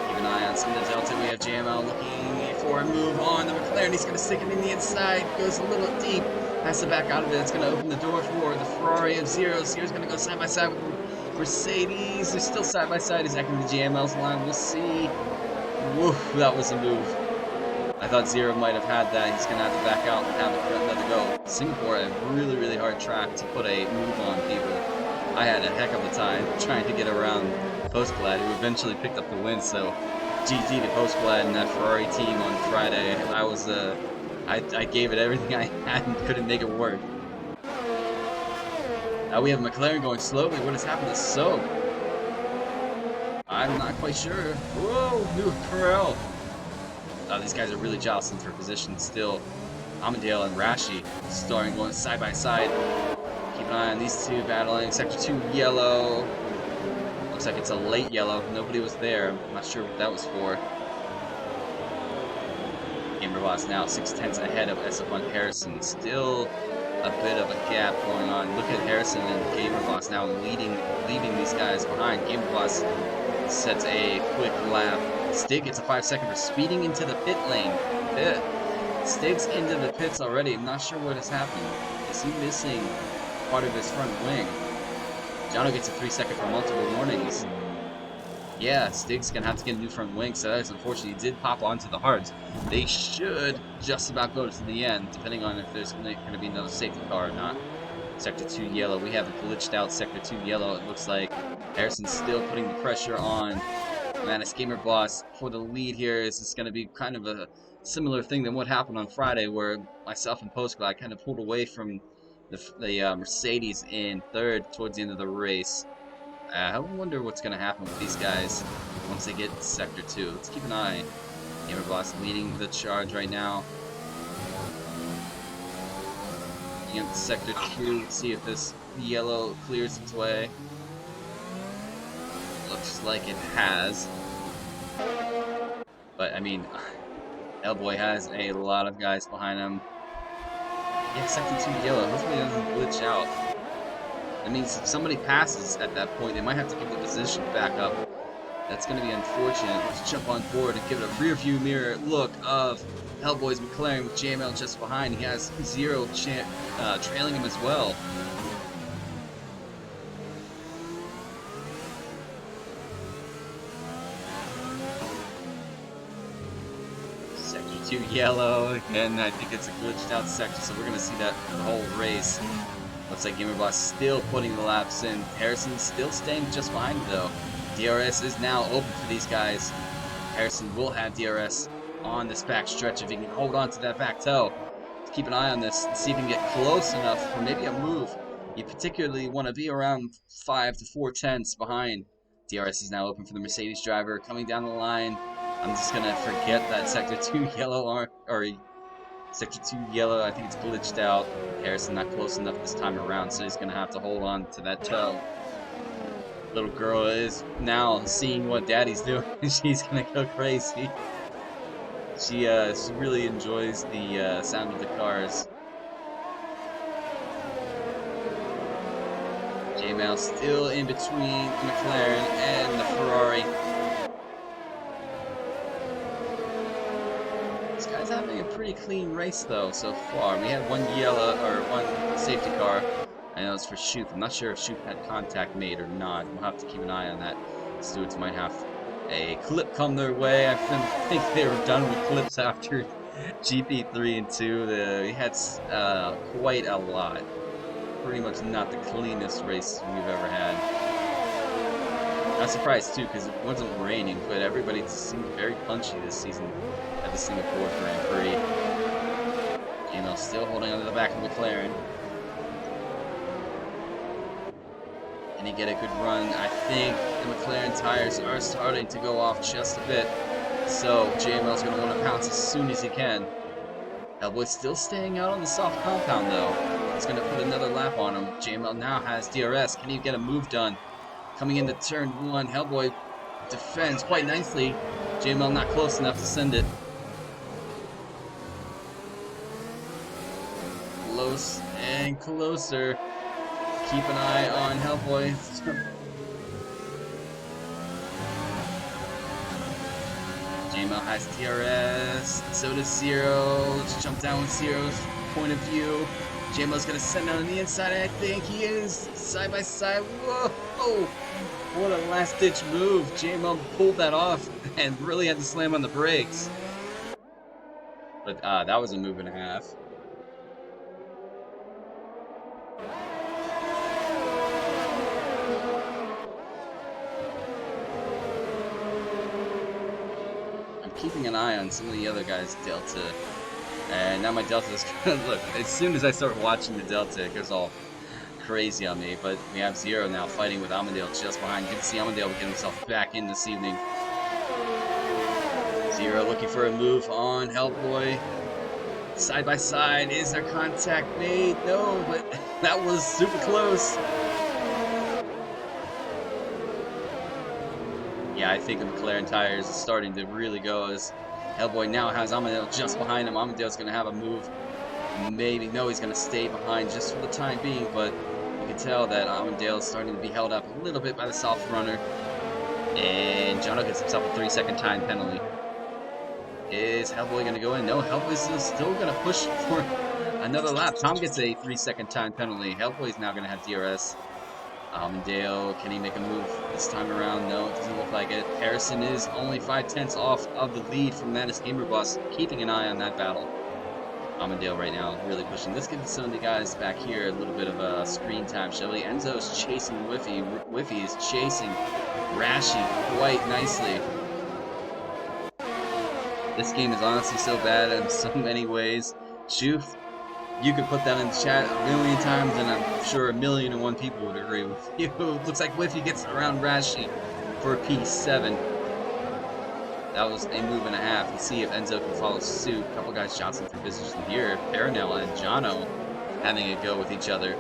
Keep an eye on some of the Delta. We have JML looking for a move on the McLaren. He's going to stick it in the inside. Goes a little deep. Has to back out of it. It's going to open the door for the Ferrari of Zero. Zero's going to go side by side with Mercedes. They're still side by side. He's echoing the JML's line. We'll see. Woof, that was a move. I thought Zero might have had that. He's going to have to back out and have another go. Singapore, a really, really hard track to put a move on people. I had a heck of a time trying to get around Postglad, who eventually picked up the win. So GG to Postglad and that Ferrari team on Friday. I gave it everything I had and couldn't make it work. Now we have McLaren going slowly. What has happened to Soap? I'm not quite sure. Whoa, new Corral. These guys are really jostling for position still. Amandale and Rashi starting going side by side. Keep an eye on these two battling. Sector 2 yellow. Looks like it's a late yellow. Nobody was there. I'm not sure what that was for. Gamer Boss now 6/10 ahead of SF1 Harrison. Still a bit of a gap going on. Look at Harrison and Gamer Boss now leaving these guys behind. Gamer Boss sets a quick lap. Stig gets a 5-second for speeding into the pit lane. Stig's into the pits already. I'm not sure what has happened. Is he missing part of his front wing? Jono gets a 3-second for multiple warnings. Yeah, Stig's gonna have to get a new front wing, so that is unfortunate. He did pop onto the hards. They should just about go to the end, depending on if there's gonna be another safety car or not. Sector 2 yellow. We have a glitched out Sector 2 yellow. It looks like Harrison's still putting the pressure on Manus Gamer Boss for the lead here. Is this going to be kind of a similar thing than what happened on Friday, where myself and Postglad kind of pulled away from the Mercedes in third towards the end of the race. I wonder what's going to happen with these guys once they get to Sector 2. Let's keep an eye. Gamer Boss leading the charge right now. Looking at Sector 2, see if this yellow clears its way. Looks like it has. But, I mean, Hellboy has a lot of guys behind him. Yeah, Sector 2 yellow. Hopefully it doesn't glitch out. That means if somebody passes at that point, they might have to give the position back up. That's going to be unfortunate. Let's jump on board and give it a rear view mirror look of Hellboy's McLaren with JML just behind. He has Zero trailing him as well. Sector 2 yellow, and I think it's a glitched out sector, so we're going to see that the whole race. Looks like Gamer Boss still putting the laps in. Harrison's still staying just behind though. DRS is now open for these guys. Harrison will have DRS on this back stretch if he can hold on to that back toe. Keep an eye on this and see if he can get close enough for maybe a move. You particularly want to be around 5 to 4 tenths behind. DRS is now open for the Mercedes driver coming down the line. I'm just going to forget that Sector 2 yellow, or Sector 2 yellow, I think it's glitched out. Harrison not close enough this time around, so he's going to have to hold on to that toe. Little girl is now seeing what daddy's doing. She's going to go crazy. She really enjoys the sound of the cars. J-Mal still in between the McLaren and the Ferrari. This guy's having a pretty clean race though so far. We had one safety car. I know it's for Shoop. I'm not sure if Shoop had contact made or not. We'll have to keep an eye on that. Stewards might have a clip come their way. I think they were done with clips after GP3 and 2. We had quite a lot. Pretty much not the cleanest race we've ever had. Not surprised too, because it wasn't raining, but everybody seemed very punchy this season at the Singapore Grand Prix. GML still holding onto the back of McLaren. Can he get a good run? I think the McLaren tires are starting to go off just a bit, so JML's going to want to pounce as soon as he can. Hellboy's still staying out on the soft compound though. He's going to put another lap on him. JML now has DRS. Can he get a move done? Coming into turn 1, Hellboy defends quite nicely. JML not close enough to send it. Close and closer. Keep an eye on Hellboy. JML has DRS. So does Zero. Let's jump down with Zero's point of view. JML's gonna send out on the inside. I think he is. Side by side. Whoa! What a last ditch move. JML pulled that off and really had to slam on the brakes. But that was a move and a half. Keeping an eye on some of the other guys' Delta, and now my Delta's look, as soon as I start watching the Delta, it goes all crazy on me. But we have Zero now fighting with Amandale just behind. Good to see Amandale get himself back in this evening. Zero looking for a move on Hellboy. Side by side, is there contact made? No, but that was super close. Yeah, I think the McLaren tires are starting to really go as Hellboy now has Amandale just behind him. Amandale's going to have a move. Maybe, no, he's going to stay behind just for the time being, but you can tell that Amandale is starting to be held up a little bit by the soft runner. And Jono gets himself a 3-second time penalty. Is Hellboy going to go in? No, Hellboy's still going to push for another lap. Tom gets a 3-second time penalty. Hellboy's now going to have DRS. Amandale, can he make a move this time around? No, it doesn't look like it. Harrison is only 5/10 off of the lead from Manus Gamer Boss, keeping an eye on that battle. Amandale right now really pushing. Let's give some of the guys back here a little bit of a screen time, shall we? Enzo's chasing Whiffy. Whiffy is chasing Rashi quite nicely. This game is honestly so bad in so many ways. Shoof, you could put that in the chat a million times, and I'm sure 1,000,001 people would agree with you. Looks like Whiffy gets around Rashi for a P7. That was a move and a half. Let's see if Enzo can follow suit. A couple guys jostling for position here. Paranel and Jono having a go with each other.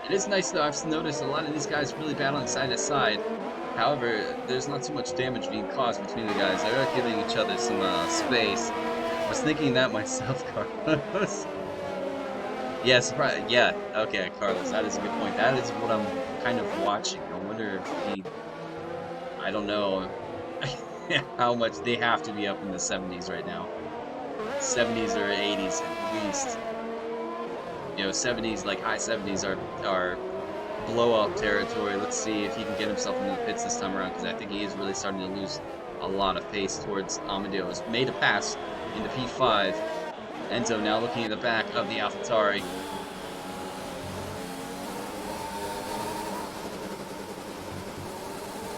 It is nice though, I've noticed a lot of these guys really battling side to side. However, there's not too much damage being caused between the guys. They're giving each other some space. I was thinking that myself, Carlos. Yeah, surprise. Yeah, okay, Carlos, that is a good point. That is what I'm kind of watching. I wonder if he... I don't know how much they have to be up in the 70s right now. 70s or 80s at least. You know, 70s, like high 70s are blow-up territory. Let's see if he can get himself into the pits this time around, because I think he is really starting to lose a lot of pace towards Amandale. Has made a pass into P5. Enzo now looking at the back of the AlphaTauri.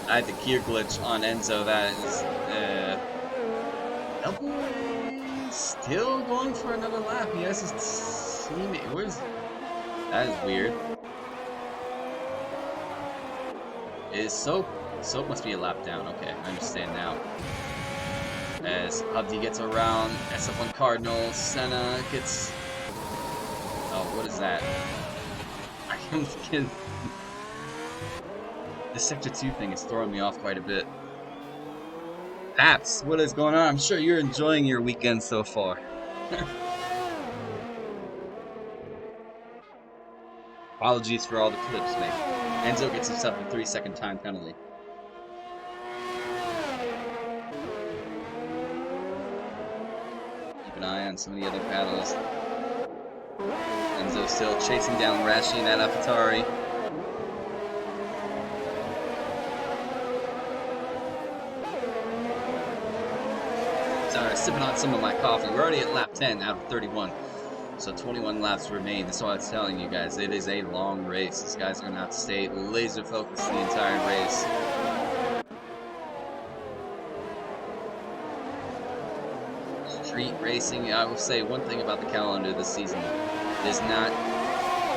I had the gear glitch on Enzo. That is Hellboy still going for another lap. He has his teammate. Where's that? Is weird. Is Soap must be a lap down. Okay, I understand now. As Hubdy gets around SF1 Cardinal, Senna gets... Oh, what is that? I am thinking... The Sector 2 thing is throwing me off quite a bit. Paps, what is going on? I'm sure you're enjoying your weekend so far. Apologies for all the clips, mate. Enzo gets himself a 3-second time penalty. Keep an eye on some of the other battles. Enzo still chasing down Rashi and that AlphaTauri. sipping on some of my coffee. We're already at lap 10 out of 31. So 21 laps remain. That's what I was telling you guys. It is a long race. These guys are going to have to stay laser focused the entire race. Street racing, I will say one thing about the calendar this season. It is not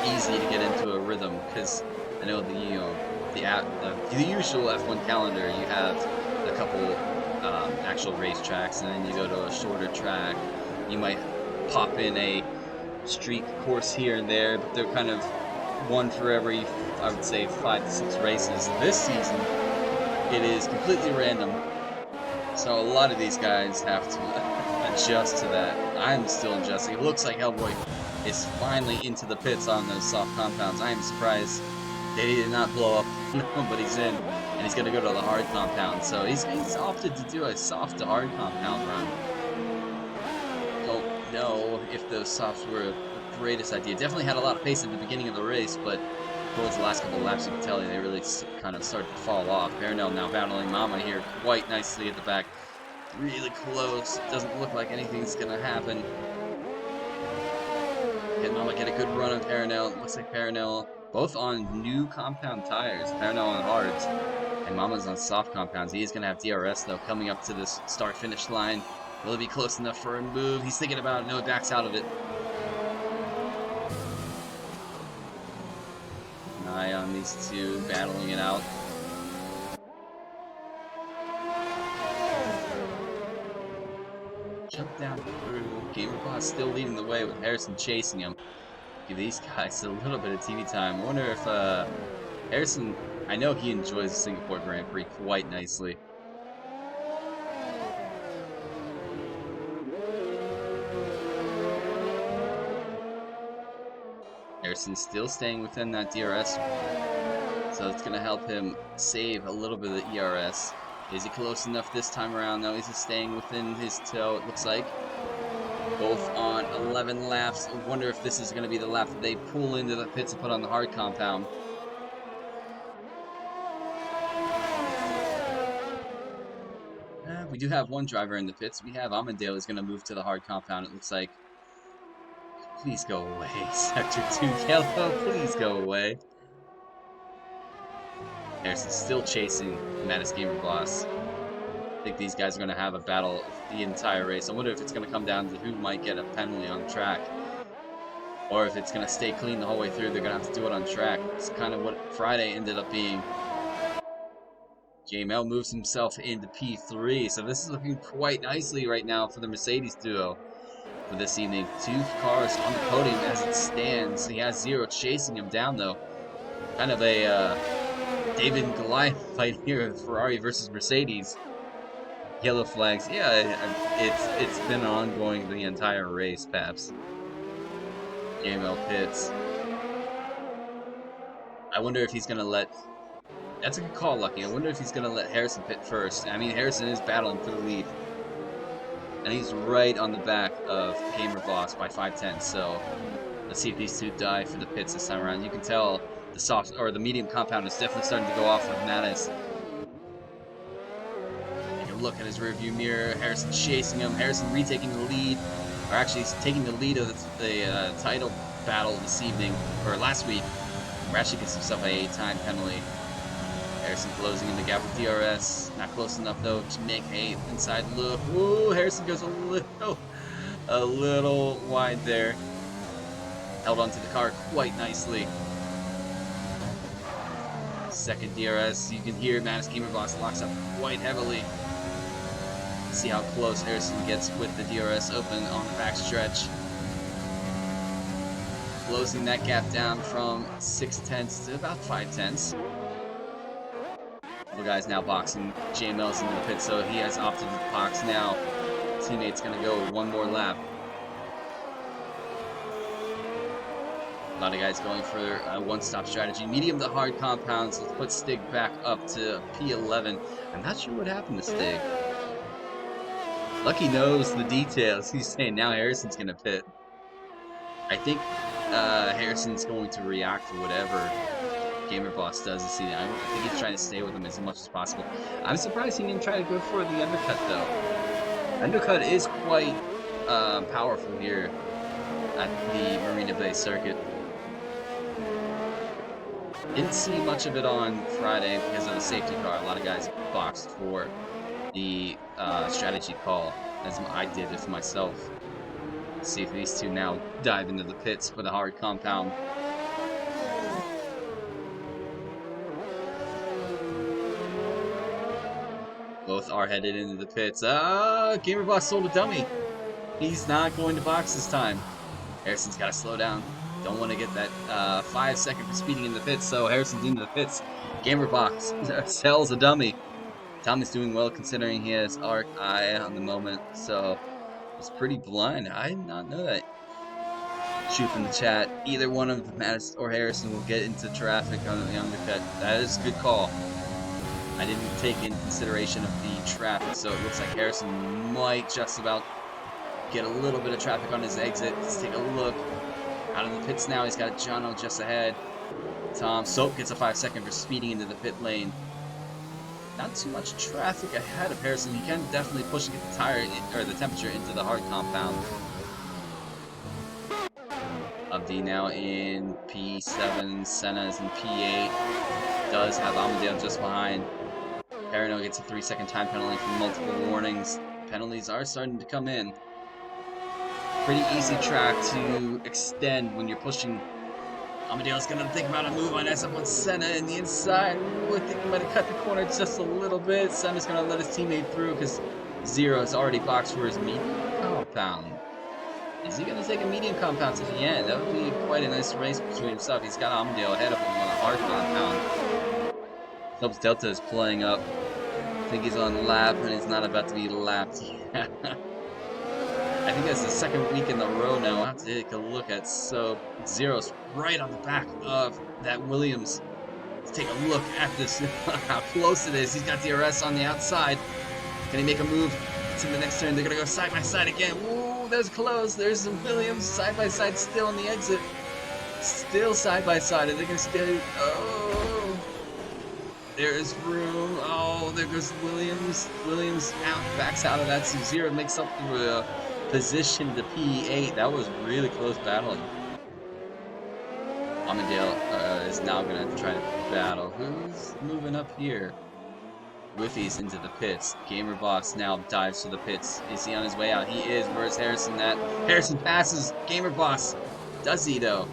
easy to get into a rhythm because I know the usual F1 calendar, you have a couple actual race tracks, and then you go to a shorter track. You might pop in a street course here and there, but they're kind of one for every, I would say, 5 to 6 races. This season, it is completely random, so a lot of these guys have to adjust to that. I'm still adjusting. It looks like Hellboy is finally into the pits on those soft compounds. I am surprised they did not blow up, but he's in, and he's going to go to the hard compound. So he's opted to do a soft to hard compound run. Don't know if those softs were the greatest idea. Definitely had a lot of pace at the beginning of the race, but towards the last couple of laps, you can tell they really kind of started to fall off. Baronell now battling Mama here quite nicely at the back. Really close. Doesn't look like anything's going to happen. Can Mama get a good run on Baronell? Looks like Baronell both on new compound tires. Baronell on hards, and Mama's on soft compounds. He is going to have DRS, though, coming up to this start-finish line. Will it be close enough for a move? He's thinking about it. No, he backs out of it. An eye on these two battling it out. Jump down through. GamerBot still leading the way with Harrison chasing him. Give these guys a little bit of TV time. I wonder if Harrison, I know he enjoys the Singapore Grand Prix quite nicely. Harrison's still staying within that DRS, so it's going to help him save a little bit of the ERS. Is he close enough this time around? No, he's just staying within his toe, it looks like. Both on 11 laps. I wonder if this is going to be the lap that they pull into the pits and put on the hard compound. We do have one driver in the pits. We have Amandale is going to move to the hard compound, it looks like. Please go away, Sector 2 Yellow. Please go away. Harrison's still chasing Mattis GamerBoss. I think these guys are going to have a battle the entire race. I wonder if it's going to come down to who might get a penalty on track, or if it's going to stay clean the whole way through. They're going to have to do it on track. It's kind of what Friday ended up being. JML moves himself into P3, so this is looking quite nicely right now for the Mercedes duo for this evening. 2 cars on the podium as it stands. He has 0 chasing him down, though. Kind of a David and Goliath fight here with Ferrari versus Mercedes. Yellow flags. Yeah, it's been ongoing the entire race, Paps. JML pits. I wonder if he's going to let... That's a good call, Lucky. I wonder if he's going to let Harrison pit first. I mean, Harrison is battling for the lead. And he's right on the back of GamerBoss by 5/10. So let's see if these two die for the pits this time around. You can tell the soft or the medium compound is definitely starting to go off with Mattis. Take a look at his rearview mirror. Harrison chasing him. Harrison retaking the lead, or actually he's taking the lead of the title battle this evening or last week. Actually gets himself a time penalty. Harrison closing in the gap with DRS. Not close enough though to make a inside look. Woo! Harrison goes a little wide there. Held onto the car quite nicely. Second DRS. You can hear Mattis GamerBoss locks up quite heavily. See how close Harrison gets with the DRS open on the backstretch. Closing that gap down from 6/10 to about 5/10. The guy's now boxing. JML's into the pit, so he has opted to box now. Teammate's gonna go one more lap. A lot of guys going for a one-stop strategy. Medium to hard compounds. Let's put Stig back up to P11. I'm not sure what happened to Stig. Lucky knows the details. He's saying now Harrison's gonna pit. I think Harrison's going to react to whatever GamerBoss does this season. I think he's trying to stay with him as much as possible. I'm surprised he didn't try to go for the undercut though. Undercut is quite powerful here at the Marina Bay Circuit. Didn't see much of it on Friday because of the safety car. A lot of guys boxed for the strategy call, as I did it myself. Let's see if these two now dive into the pits for the hard compound. Both are headed into the pits. Gamerboss sold a dummy. He's not going to box this time. Harrison's got to slow down. Don't want to get that 5 second for speeding in the pits, so Harrison's into the pits. Gamerbox sells a dummy. Tommy's doing well considering he has arc eye on the moment, so it's pretty blind. I did not know that. Shoot from the chat. Either one of Mattis or Harrison will get into traffic on the undercut. That is a good call. I didn't take in consideration of the traffic, so it looks like Harrison might just about get a little bit of traffic on his exit. Let's take a look. Out of the pits now, he's got Jono just ahead. Tom Soap gets a 5 second for speeding into the pit lane. Not too much traffic ahead of Harrison. He can definitely push and get the tire or the temperature into the hard compound. Abdi now in P7, Senna is in P8. Does have Amadeo just behind. Perino gets a 3 second time penalty for multiple warnings. Penalties are starting to come in. Pretty easy track to extend when you're pushing. Amadeo's gonna think about a move on SF1 Senna in the inside. Ooh, I think he might have cut the corner just a little bit. Senna's gonna let his teammate through because Zero is already boxed for his medium compound. Is he gonna take a medium compound to the end? That would be quite a nice race between himself. He's got Amadeo ahead of him on a hard compound. Phillips Delta is playing up. I think he's on lap and he's not about to be lapped yet. I think that's the second week in a row now. I'll have to take a look at. So Zero's right on the back of that Williams. Let's take a look at this, how close it is. He's got DRS on the outside. Can he make a move to the next turn? They're going to go side by side again. Ooh, there's close. There's the Williams side by side still on the exit. Still side by side. Are they going to stay? Oh, there is room. Oh, there goes Williams. Williams out, backs out of that. Sub-Zero makes up the position to P8. That was really close battling. Amadeo is now going to try to battle. Who's moving up here? Whiffy's into the pits. Gamer Boss now dives to the pits. Is he on his way out? He is. Where's Harrison at? Harrison passes Gamer Boss. Does he though?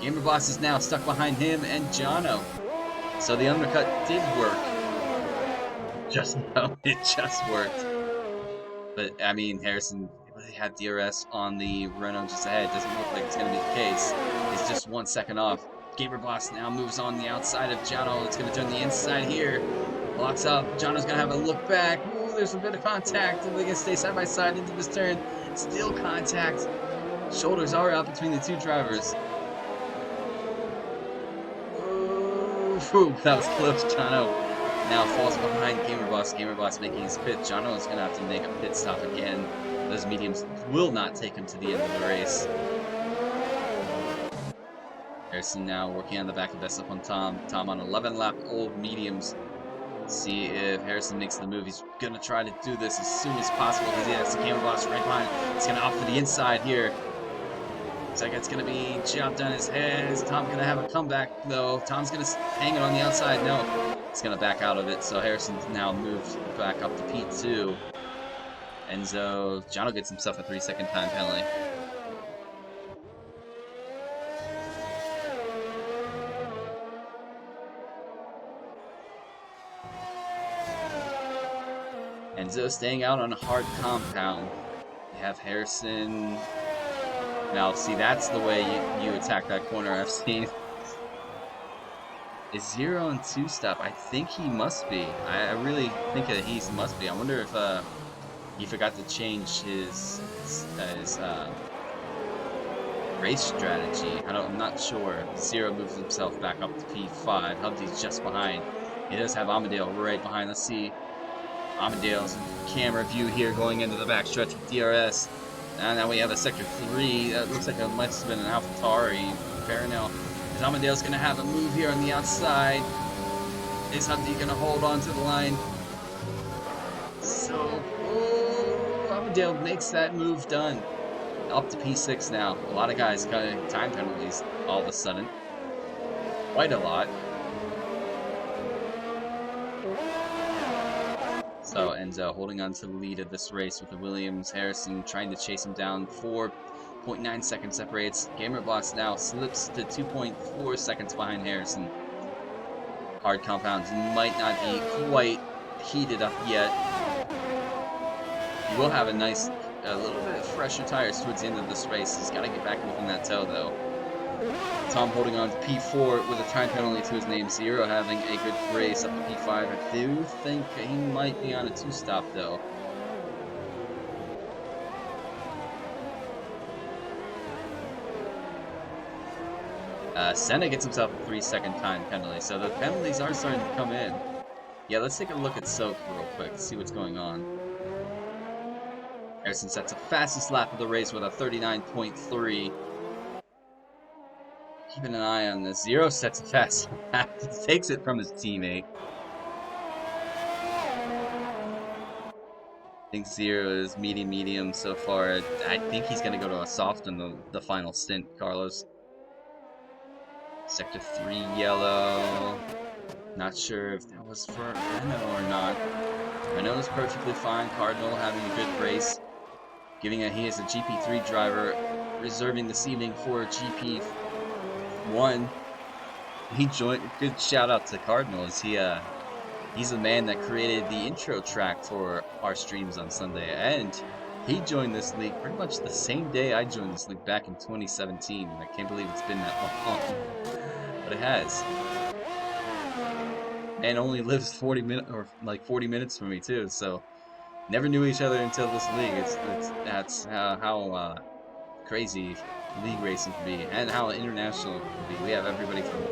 Gamer Boss is now stuck behind him and Jono. So the undercut did work. It just worked. But I mean, Harrison had DRS on the Renault just ahead. Doesn't look like it's going to be the case. He's just 1 second off. Gamer Boss now moves on the outside of Jono. It's going to turn the inside here. Locks up. Jono's going to have a look back. Ooh, there's a bit of contact. And they can stay side by side into this turn. Still contact. Shoulders are out between the two drivers. Ooh, that was close. Jono now falls behind Gamer Boss. Gamer Boss making his pit. Jono is going to have to make a pit stop again. Those mediums will not take him to the end of the race. Harrison now working on the back of SF1 Tom. Tom on 11 lap old mediums. See if Harrison makes the move. He's going to try to do this as soon as possible because he has the Gamer Boss right behind. He's going to opt for the inside here. Looks like it's going to be chopped on his head. Is Tom going to have a comeback though? Tom's going to hang it on the outside. No. He's going to back out of it. So Harrison's now moved back up to P2. Enzo, Jono gets himself a 3 second time penalty. Enzo staying out on a hard compound. You have Harrison. Now, see, that's the way you attack that corner. I've seen. Is 0 and 2 stop? I think he must be. I really think that he must be. I wonder if he forgot to change his race strategy. I'm not sure. 0 moves himself back up to P5. Hubsy's just behind. He does have Amadeo right behind. Let's see Amadeo's camera view here going into the backstretch with DRS. And now we have a Sector 3. That looks like it might have been an AlphaTauri. Farinell. Is Amadeo's going to have a move here on the outside? Is Hubsy going to hold on to the line? So, Armdale makes that move done. Up to P6 now. A lot of guys got time penalties all of a sudden. Quite a lot. So Enzo holding on to the lead of this race with the Williams. Harrison trying to chase him down. 4.9 seconds separates. Gamerboss now slips to 2.4 seconds behind Harrison. Hard compounds might not be quite heated up yet. He will have a little bit of fresher tires towards the end of this race. He's got to get back within that toe though. Tom holding on to P4 with a time penalty to his name. Zero having a good race up to P5. I do think he might be on a 2-stop though. Senna gets himself a 3-second time penalty, so the penalties are starting to come in. Yeah, let's take a look at Soak real quick, see what's going on. Harrison sets the fastest lap of the race with a 39.3. Keeping an eye on this. Zero sets a fast lap, takes it from his teammate. I think Zero is medium so far. I think he's going to go to a soft in the final stint, Carlos. Sector 3 yellow. Not sure if that was for Renault or not. Renault is perfectly fine. Cardinal having a good race. He is a GP3 driver, reserving this evening for GP1. He joined. Good shout out to Cardinal. He's the man that created the intro track for our streams on Sunday, and he joined this league pretty much the same day I joined this league back in 2017. I can't believe it's been that long, but it has. And only lives 40 minutes from me too. So never knew each other until this league. That's how crazy league racing can be, and how international it can be. We have everybody from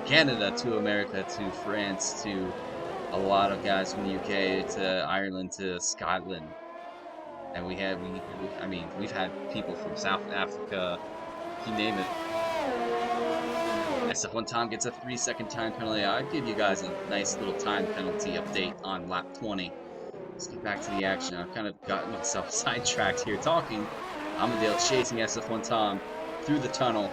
Canada to America to France to a lot of guys from the UK to Ireland to Scotland. And we've had people from South Africa, you name it. SF1 Tom gets a 3-second time penalty. I'll give you guys a nice little time penalty update on lap 20. Let's get back to the action. I've kind of gotten myself sidetracked here talking. Amadale chasing SF1 Tom through the tunnel.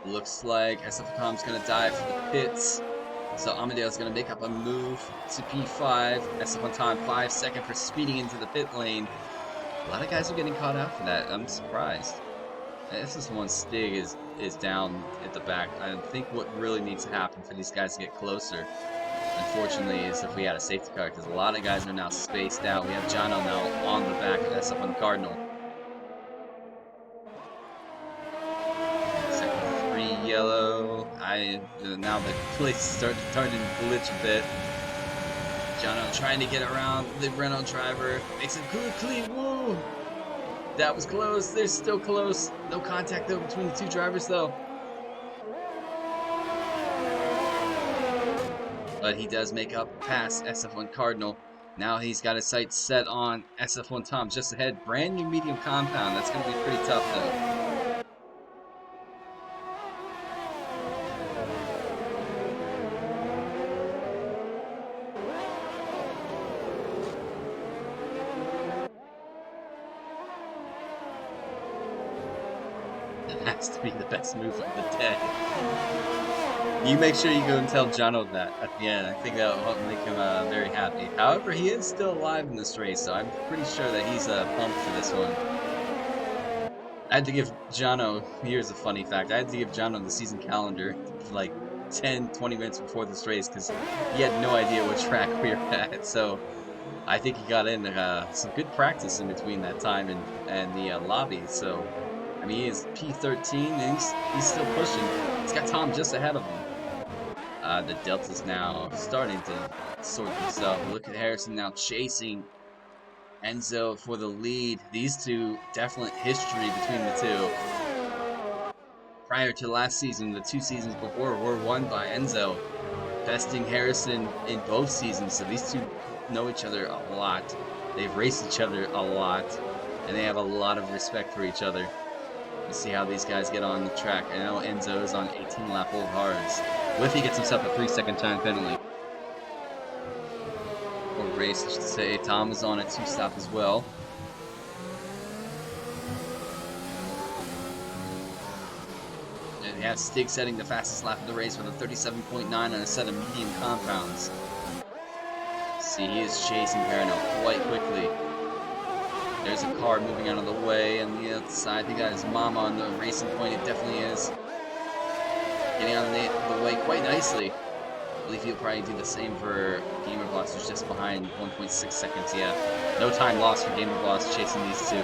Looks like SF1 Tom's going to dive for the pits. So Amadale's going to make up a move to P5. SF1 Tom 5 seconds for speeding into the pit lane. A lot of guys are getting caught out for that. I'm surprised. SF1 Stig is down at the back. I think what really needs to happen for these guys to get closer, unfortunately, is if we had a safety car, because a lot of guys are now spaced out. We have Jono now on the back of SF1 Cardinal. Second 3 yellow. Now the place is starting to glitch a bit. Jono trying to get around the Renault driver. Makes it clean. Woo! That was close. They're still close. No contact though between the two drivers though. But he does make up past SF1 Cardinal. Now he's got his sights set on SF1 Tom just ahead. Brand new medium compound. That's going to be pretty tough though. Has to be the best move of the day. You make sure you go and tell Jono that at the end. I think that'll make him very happy. However, he is still alive in this race, so I'm pretty sure that he's pumped for this one. I had to give Jono, here's a funny fact, I had to give Jono the season calendar like 10-20 minutes before this race because he had no idea what track we were at, so I think he got in some good practice in between that time and the lobby, so I mean, he is P13, and he's still pushing. He's got Tom just ahead of him. The Delta's now starting to sort themselves. Look at Harrison now chasing Enzo for the lead. These two, definite history between the two. Prior to last season, the 2 seasons before were won by Enzo, besting Harrison in both seasons. So these two know each other a lot. They've raced each other a lot, and they have a lot of respect for each other. Let's see how these guys get on the track. I know Enzo is on 18 lap old hards. What if he gets himself a 3-second time penalty? Or race, I should say. Tom is on a 2-stop as well. And we have Stig setting the fastest lap of the race with a 37.9 on a set of medium compounds. See, he is chasing Perino quite quickly. There's a car moving out of the way on the outside. He got his mama on the racing point. It definitely is. Getting out of the way quite nicely. I believe he'll probably do the same for Gamer Boss, who's just behind 1.6 seconds. Yeah, no time lost for Gamer Boss chasing these two.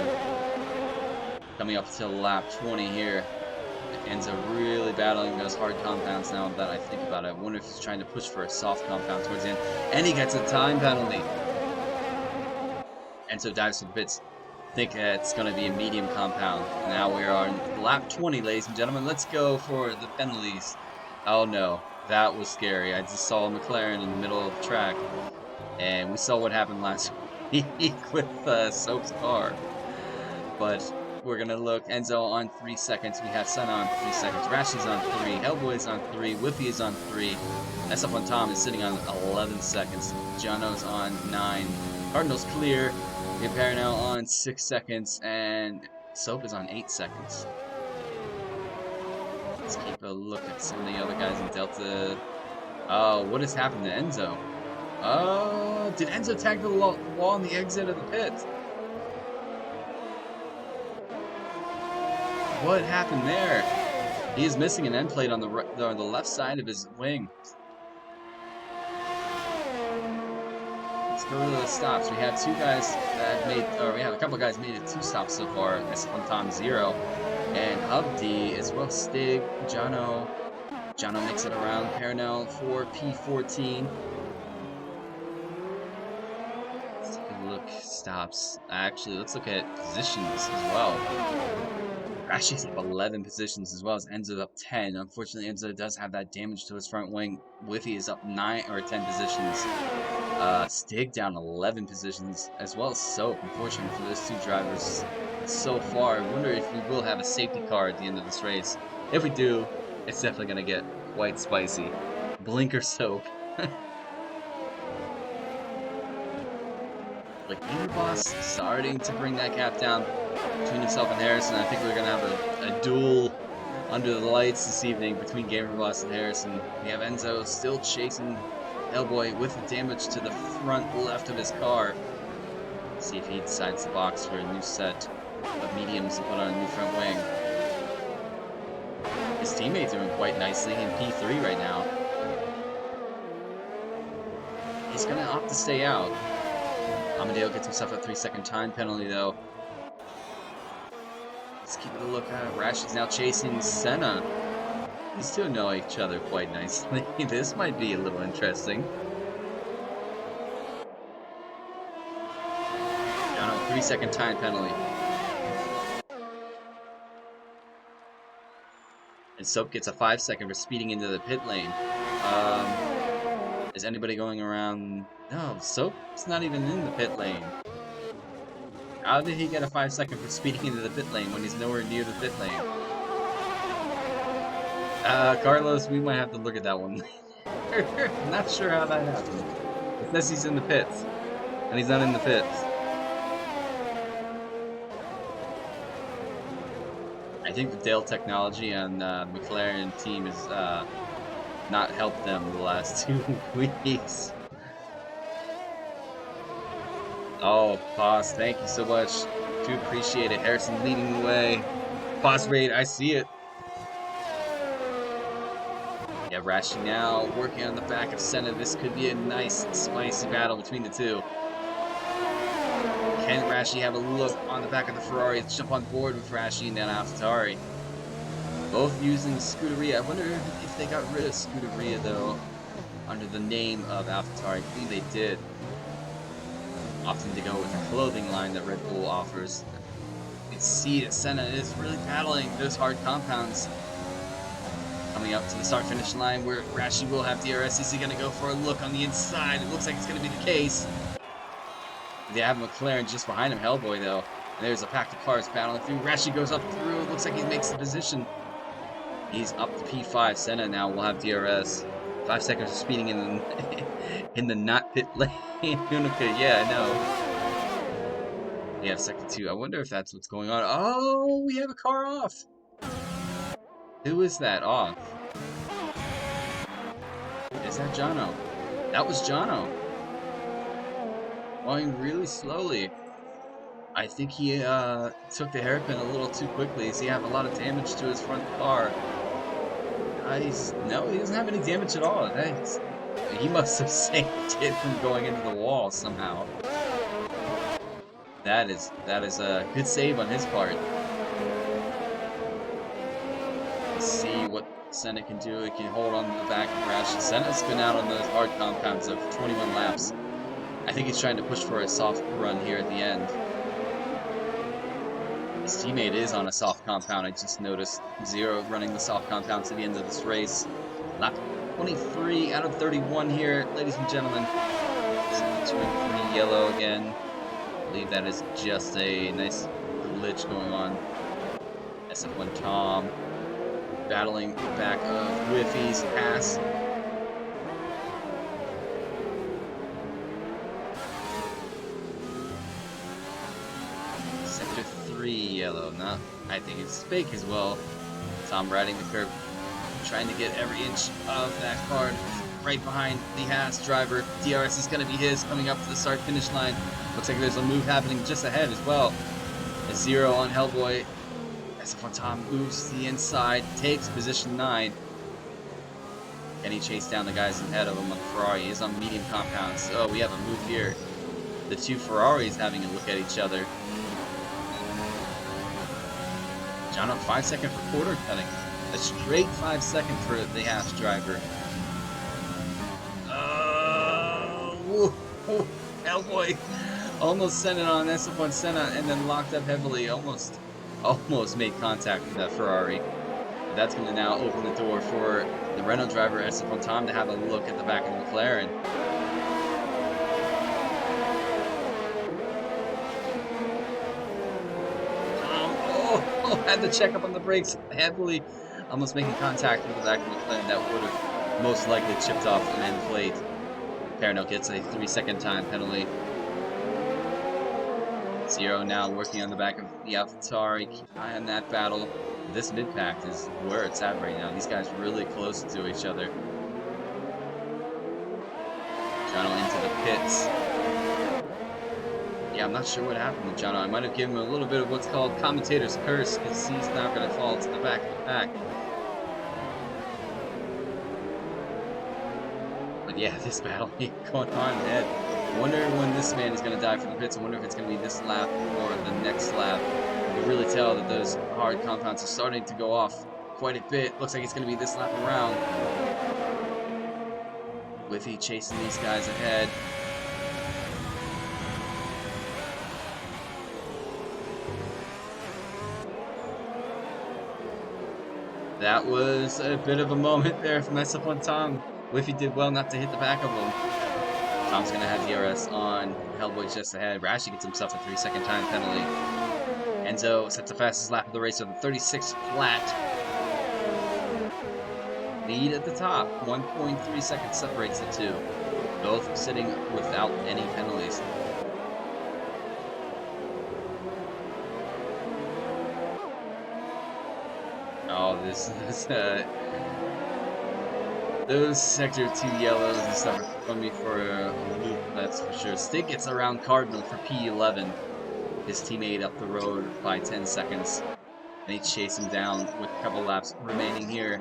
Coming up to lap 20 here. Enzo really battling those hard compounds now that I think about it. I wonder if he's trying to push for a soft compound towards the end. And he gets a time penalty. Enzo dives for the pits. Think it's going to be a medium compound. Now we are on lap 20, ladies and gentlemen. Let's go for the penalties. Oh no, that was scary. I just saw a McLaren in the middle of the track. And we saw what happened last week with Soap's car. But we're going to look. Enzo on 3 seconds. We have Senna on 3 seconds. Rashi's on 3. Hellboy's on 3. Whippy is on 3. SF1 Tom is sitting on 11 seconds. Jono's on 9. Cardinal's clear. We have Perino on 6 seconds. And Soap is on 8 seconds. Let's keep a look at some of the other guys in Delta. Oh, what has happened to Enzo? Oh, did Enzo tag the wall on the exit of the pit? What happened there? He is missing an end plate on the left side of his wing. Let's go to the stops. We have two guys that have made, or we have a couple of guys made it 2 stops so far. SF1 Tom 0, and Hubdy as well. Stig, Jono makes it around. Perino for P14. Let's take a look. Stops. Actually, let's look at positions as well. Rashi's up 11 positions as well as Enzo up 10. Unfortunately, Enzo does have that damage to his front wing. Whiffy is up 9 or 10 positions. Stig down 11 positions as well as Soap. Unfortunately for those two drivers so far. I wonder if we will have a safety car at the end of this race. If we do, it's definitely going to get quite spicy. Blinker Soap. Like Gamer Boss starting to bring that gap down between himself and Harrison. I think we're going to have a duel under the lights this evening between Gamer Boss and Harrison. We have Enzo still chasing Hellboy with the damage to the front left of his car. Let's see if he decides to box for a new set of mediums to put on a new front wing. His teammates are doing quite nicely in P3 right now. He's going to opt to stay out. Amadeo gets himself a 3-second time penalty, though. Let's keep a look at Rash is now chasing Senna. These two know each other quite nicely. This might be a little interesting. Down a 3-second time penalty. And Soap gets a 5-second for speeding into the pit lane. Is anybody going around? No, Soap's not even in the pit lane. How did he get a 5-second for speeding into the pit lane when he's nowhere near the pit lane? Carlos, we might have to look at that one later. I'm not sure how that happened. It says he's in the pits, and he's not in the pits. I think the Dale technology on the McLaren team has not helped them the last 2 weeks. Oh, Boss, thank you so much. Do appreciate it. Harrison leading the way. Boss Raid, I see it. Yeah, Rashi now working on the back of Senna. This could be a nice, spicy battle between the two. Can Rashi have a look on the back of the Ferrari? Let's jump on board with Rashi and then AlphaTauri. Both using Scuderia. I wonder if they got rid of Scuderia, though, under the name of AlphaTauri. I believe they did. Opting to go with the clothing line that Red Bull offers. You can see that Senna is really battling those hard compounds. Coming up to the start-finish line where Rashi will have DRS. Is he going to go for a look on the inside? It looks like it's going to be the case. They have McLaren just behind him. Hellboy, though. There's a pack of cars battling through. Rashi goes up through. Looks like he makes the position. He's up to P5. Senna now will have DRS. 5 seconds of speeding in the in the not pit lane. Unica, yeah, I know. We have second 2. I wonder if that's what's going on. Oh, we have a car off. Who is that off? Is that Jono? That was Jono. Going really slowly. I think he took the hairpin a little too quickly. Does he have a lot of damage to his front car? No, he doesn't have any damage at all. He must have saved it from going into the wall somehow. That is a good save on his part. Let's see what Senna can do. He can hold on to the back of Rash. Senna's been out on those hard compounds of 21 laps. I think he's trying to push for a soft run here at the end. His teammate is on a soft compound. I just noticed Zero running the soft compound to the end of this race. Lap 23 out of 31 here, ladies and gentlemen. 2 and 3 yellow again. I believe that is just a nice glitch going on. SF1 Tom battling the back of Whiffy's pass. Sector 3 yellow. No, I think it's fake as well. Tom riding the curb, trying to get every inch of that car right behind the Haas driver. DRS is going to be his coming up to the start-finish line. Looks like there's a move happening just ahead as well. A 0 on Hellboy. SF1 Tom moves to the inside, takes position 9. And he chased down the guys ahead of him on the Ferrari. He's on medium compound. So we have a move here. The two Ferraris having a look at each other. John up 5 second for quarter cutting. A straight 5 second for the Haas driver. Hellboy almost sent it on SF1 Senna and then locked up heavily. Almost made contact with that Ferrari. But that's going to now open the door for the Renault driver SF1 Tom to have a look at the back of the McLaren. Had to check up on the brakes heavily, almost making contact with the back of the McLaren. That would have most likely chipped off an end plate. Perno gets a 3-second time penalty. 0 now working on the back of the AlphaTauri. Keep an eye on that battle. This mid-pack is where it's at right now. These guys really close to each other. Jono into the pits. Yeah, I'm not sure what happened with Jono. I might have given him a little bit of what's called commentator's curse, because he's now going to fall to the back of the pack. But yeah, this battle going on ahead. I wonder when this man is going to die for the pits. I wonder if it's going to be this lap or the next lap. You can really tell that those hard compounds are starting to go off quite a bit. Looks like it's going to be this lap around. Whiffy chasing these guys ahead. That was a bit of a moment there from SF1 Tom. Whiffy did well not to hit the back of him. Tom's going to have DRS on Hellboy just ahead. Rashi gets himself a 3-second time penalty. Enzo sets the fastest lap of the race with a 36 flat. Lead at the top. 1.3 seconds separates the two. Both sitting without any penalties. Oh, this is those sector 2 yellows and stuff are throwing me for a loop, that's for sure. Stick gets around Cardinal for P11. His teammate up the road by 10 seconds. And he chased him down with a couple laps remaining here.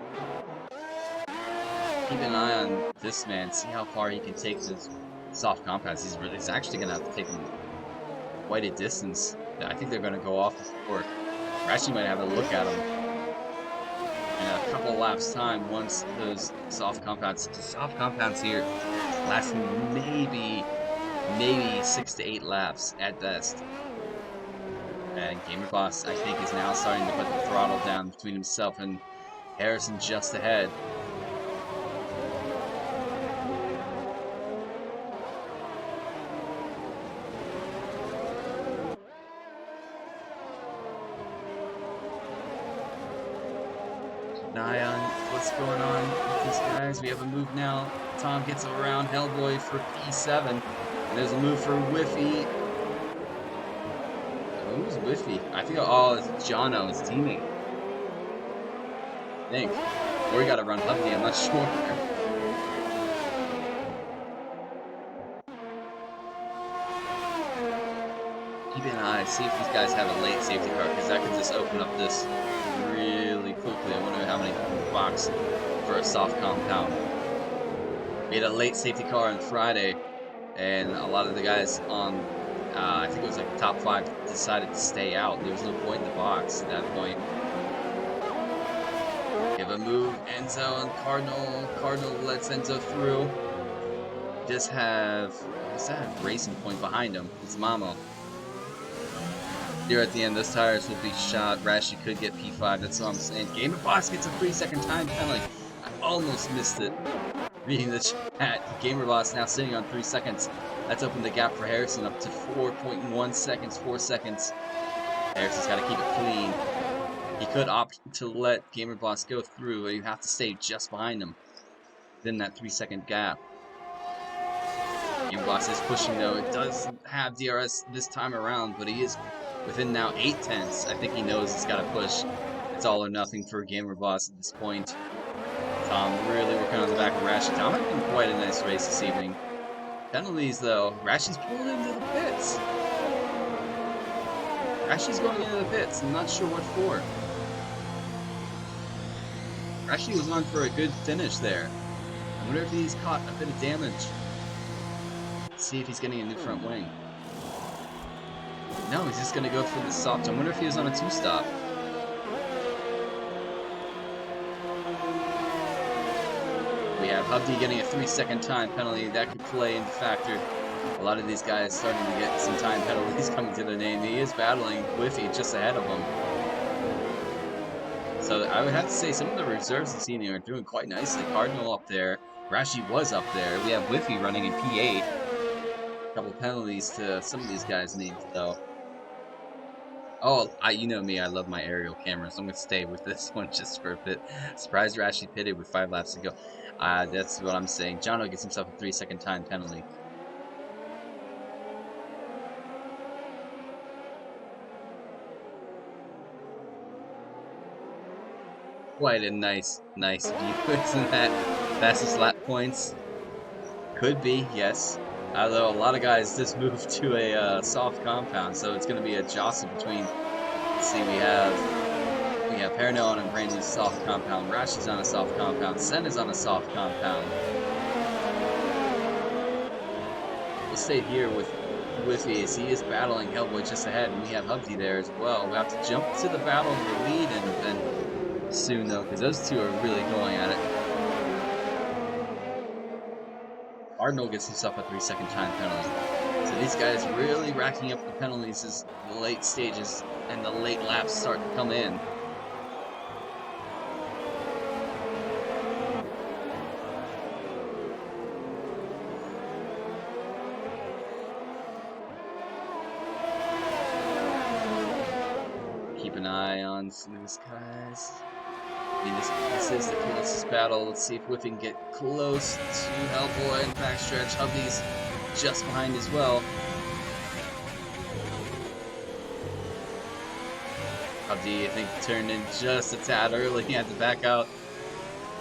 Keep an eye on this man, see how far he can take this soft compounds. He's actually going to have to take him quite a distance. I think they're going to go off his fork. Rashi might have a look at him in a couple laps time once those soft compounds here lasting maybe 6 to 8 laps at best. And Gamer Boss, I think, is now starting to put the throttle down between himself and Harrison just ahead. an eye on what's going on with these guys. We have a move now. Tom gets around Hellboy for P7. And there's a move for Whiffy. Who's Whiffy? I think, oh, it's Jono, his teammate. I think. Or we gotta run Hovey, I'm not sure. Keep an eye, see if these guys have a late safety car, because that could just open up this really quickly. I wonder how many people in the box for a soft compound. We had a late safety car on Friday, and a lot of the guys on, I think it was like the top 5, decided to stay out. There was no point in the box at that point. Give a move, Enzo and Cardinal. Cardinal lets Enzo through. Just have, what's that racing point behind him? It's Mamo. Here at the end, those tires will be shot. Rashi could get P5, that's what I'm saying. Gamer Boss gets a 3-second time penalty. I almost missed it. Reading the chat, Gamer Boss now sitting on 3 seconds. That's opened the gap for Harrison up to 4.1 seconds, 4 seconds. Harrison's got to keep it clean. He could opt to let Gamer Boss go through, but you have to stay just behind him. Then that 3-second gap. Gamer Boss is pushing though. It doesn't have DRS this time around, but he is within now 8 tenths. I think he knows he's got to push. It's all or nothing for Gamer Boss at this point. Tom really working on the back of Rashi. Tom having quite a nice race this evening. Penalties though. Rashi's pulled into the pits. Rashi's going into the pits. I'm not sure what for. Rashi was on for a good finish there. I wonder if he's caught a bit of damage. Let's see if he's getting a new front wing. No, he's just going to go for the soft. I wonder if he was on a 2-stop. We have Hubdy getting a 3-second time penalty. That could play into factor. A lot of these guys starting to get some time penalties coming to their name. He is battling Whiffy just ahead of him. So I would have to say some of the reserves this evening are doing quite nicely. Cardinal up there. Rashi was up there. We have Whiffy running in P8. A couple penalties to some of these guys' names though. Oh, you know me, I love my aerial cameras. I'm going to stay with this one just for a bit. Surprised Rashi pitted with 5 laps to go. That's what I'm saying. Jono gets himself a 3-second time penalty. Quite a nice view, isn't that? Fastest lap points. Could be, yes. Although a lot of guys just moved to a soft compound, so it's going to be a jostle between. Let's see, we have Perno on a brand new soft compound. Rashi's on a soft compound. Senna's on a soft compound. We'll stay here with Whiffy as he is battling Hellboy just ahead, and we have Hubby there as well. We have to jump to the battle of the lead and then soon though, because those two are really going at it. Cardinal gets himself a 3-second time penalty. So these guys really racking up the penalties as the late stages and the late laps start to come in. Keep an eye on some of these guys. I mean, this is the closest battle. Let's see if Whiffy can get close to Hellboy in the backstretch. Hubby's just behind as well. Hubby, I think, turned in just a tad early. He had to back out.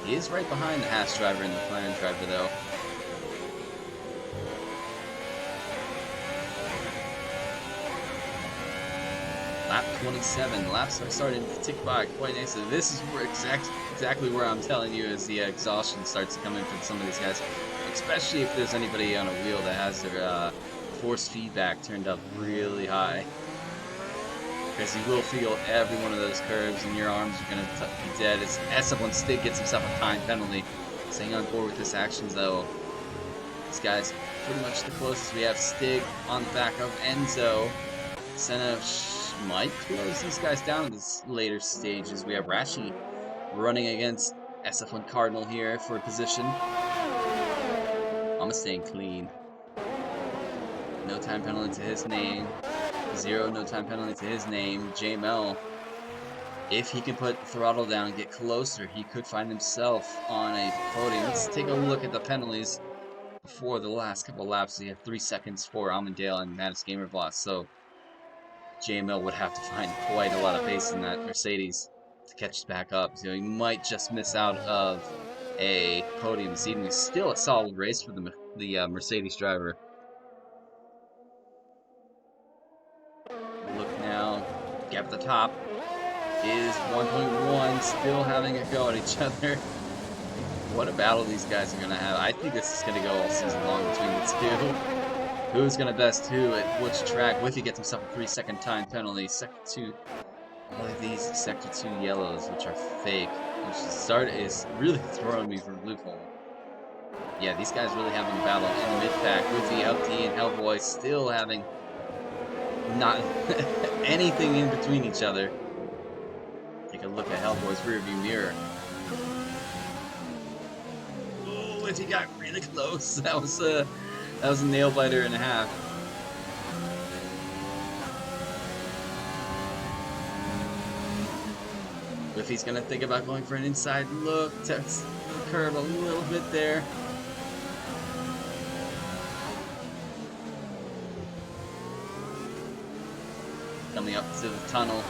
He is right behind the Haas driver and the McLaren driver, though. Lap 27. Laps are starting to tick by quite nicely. This is where exactly where I'm telling you as the exhaustion starts to come in for some of these guys. Especially if there's anybody on a wheel that has their force feedback turned up really high. Because you will feel every one of those curves and your arms are going to be dead. As S1 Stig gets himself a time penalty. Staying on board with this action though. This guy's pretty much the closest. We have Stig on the back of Enzo. Senna might close these guys down in the later stages. We have Rashi running against SF1 Cardinal here for a position. I'm staying clean. No time penalty to his name. 0, no time penalty to his name. JML If he can put the throttle down and get closer, he could find himself on a podium. Let's take a look at the penalties before the last couple laps. We have 3 seconds for Almondale and Mattis Gamer Boss, so JML would have to find quite a lot of pace in that Mercedes to catch back up. So he might just miss out of a podium this evening. Still a solid race for the Mercedes driver. Look now, gap at the top is 1.1, still having a go at each other. What a battle these guys are going to have. I think this is going to go all season long between the two. Who's going to best who at which track? Whiffy gets himself a 3-second time penalty. Sector 2, all of these Sector 2 yellows, which are fake, which is really throwing me for a loophole. Yeah, these guys really having a battle in the mid-pack. Whiffy, Upty, and Hellboy still having not anything in between each other. Take a look at Hellboy's rearview mirror. Oh, if he got really close, that was a nail biter and a half. If he's gonna think about going for an inside look, test the curve a little bit there. Coming up to the tunnel.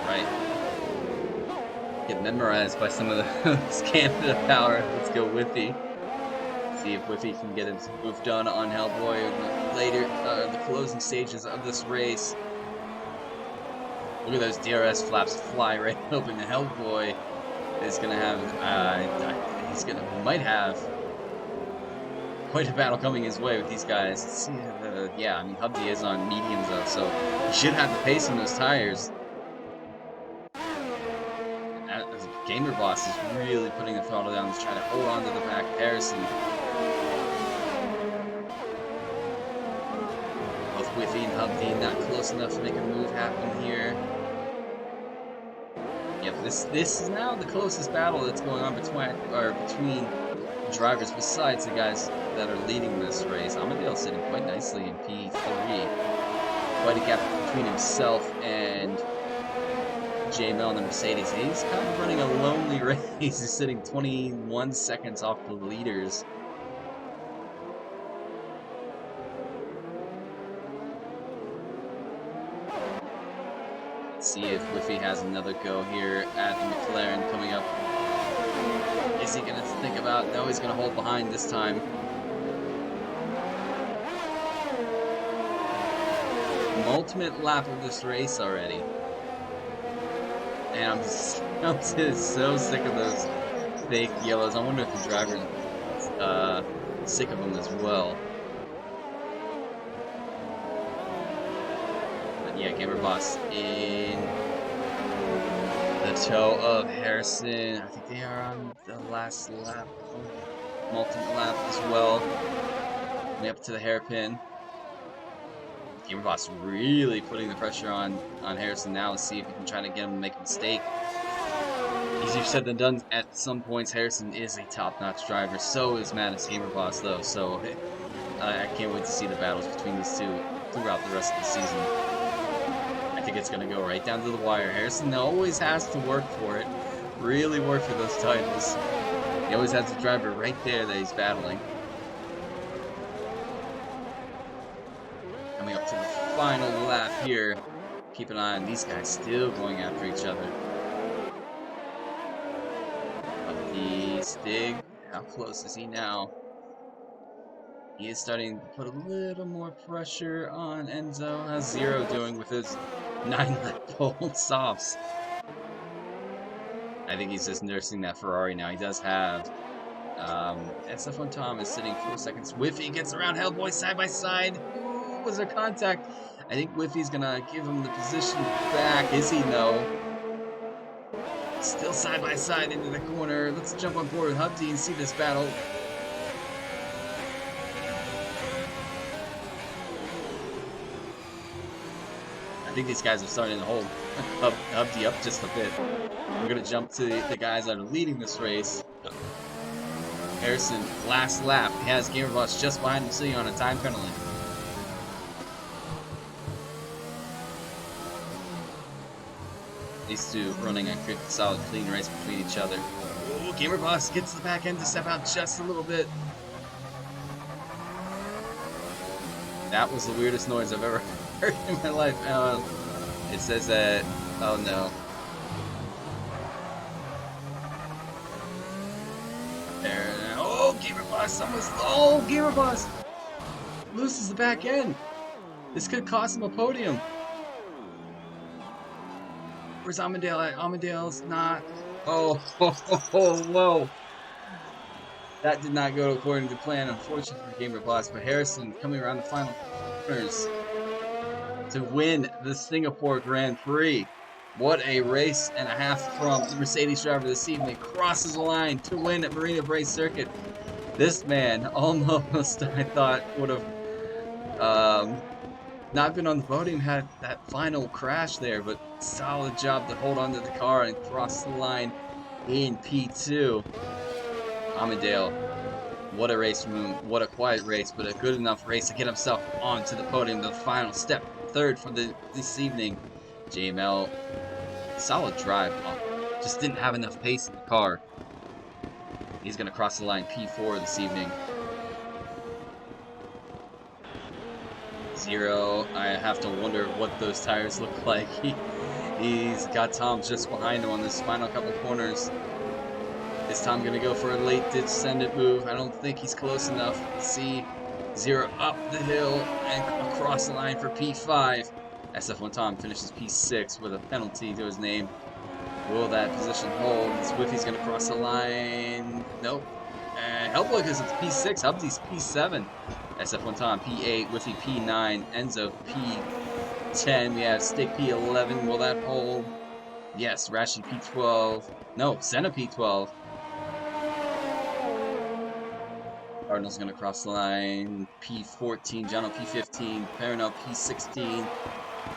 Right. Get memorized by some of the Canada power. Let's go Whiffy. See if Whiffy can get his move done on Hellboy later, the closing stages of this race. Look at those DRS flaps fly right open. The Hellboy is gonna have, might have quite a battle coming his way with these guys. Let's see, yeah, I mean, Hubby is on mediums though, so he should have the pace on those tires. Gamer Boss is really putting the throttle down. He's trying to hold on to the back. Harrison. Both Whiffy and Hubby not close enough to make a move happen here. Yep, this is now the closest battle that's going on between drivers besides the guys that are leading this race. Amadale sitting quite nicely in P3. Quite a gap between himself and JML and the Mercedes. He's kind of running a lonely race. He's sitting 21 seconds off the leaders. Let's see if Whiffy has another go here at the McLaren coming up. Is he going to think about? No, he's going to hold behind this time. Ultimate lap of this race already. And I'm just so sick of those fake yellows. I wonder if the driver's sick of them as well. But yeah, Gamer Boss in the toe of Harrison. I think they are on the last lap. Ultimate lap as well. Coming up to the hairpin. Gamer Boss really putting the pressure on Harrison now to see if he can try to get him to make a mistake. Easier said than done at some points. Harrison is a top-notch driver. So is Mattis Gamer Boss though. So I can't wait to see the battles between these two throughout the rest of the season. I think it's going to go right down to the wire. Harrison always has to work for it. Really work for those titles. He always has the driver right there that he's battling. Coming up to the final lap here. Keep an eye on these guys still going after each other. Up the Stig. How close is he now? He is starting to put a little more pressure on Enzo. How's Zero doing with his 9-lap pole softs? I think he's just nursing that Ferrari now. He does have SF1 Tom is sitting 4 seconds. Whiffy gets around Hellboy side by side. Was there contact? I think Whiffy's gonna give him the position back. Is he? No. Still side by side into the corner. Let's jump on board with Hubty and see this battle. I think these guys are starting to hold Hubty up just a bit. We're gonna jump to the guys that are leading this race. Harrison, last lap, has Gamerboss just behind him, sitting on a time penalty. These two running a good, solid, clean race between each other. Oh, Gamerboss gets the back end to step out just a little bit. That was the weirdest noise I've ever heard in my life. It says that. Oh no. There. Oh, Gamerboss almost. Oh, Gamerboss loses the back end. This could cost him a podium. Where's Amandale at? Amandale's not. Oh, whoa. That did not go according to plan, unfortunately for Gamerboss. But Harrison coming around the final corners to win the Singapore Grand Prix. What a race and a half from the Mercedes driver this evening. Crosses the line to win at Marina Bay Circuit. This man almost, I thought, would have not been on the podium, had that final crash there, but solid job to hold onto the car and cross the line in P2. Amandale, what a race from him, what a quiet race, but a good enough race to get himself onto the podium, the final step, third for this evening. JML, solid drive, just didn't have enough pace in the car. He's going to cross the line P4 this evening. 0, I have to wonder what those tires look like. He's got Tom just behind him on this final couple corners. Is Tom going to go for a late descendant move? I don't think he's close enough. See 0 up the hill and across the line for P5. SF1 Tom finishes P6 with a penalty to his name. Will that position hold? Swiffy's going to cross the line. Nope. And Hellboy is P6. Hubsy's P7. SF1 Tom P8. Whiffy P9. Enzo P10. We have Stick P11. Will that hold? Yes. Rashi P12. No. Senna P12. Cardinal's going to cross the line. P14. Jono P15. Paranel P16.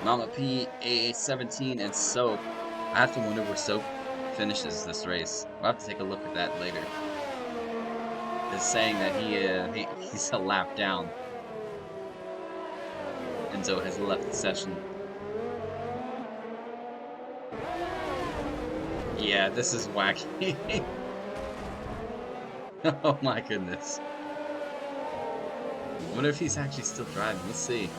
Mama P17. And Soap. I have to wonder where Soap finishes this race. We'll have to take a look at that later. It's saying that he's a lap down. Enzo has left the session. Yeah, this is wacky. Oh my goodness. I wonder if he's actually still driving. Let's see.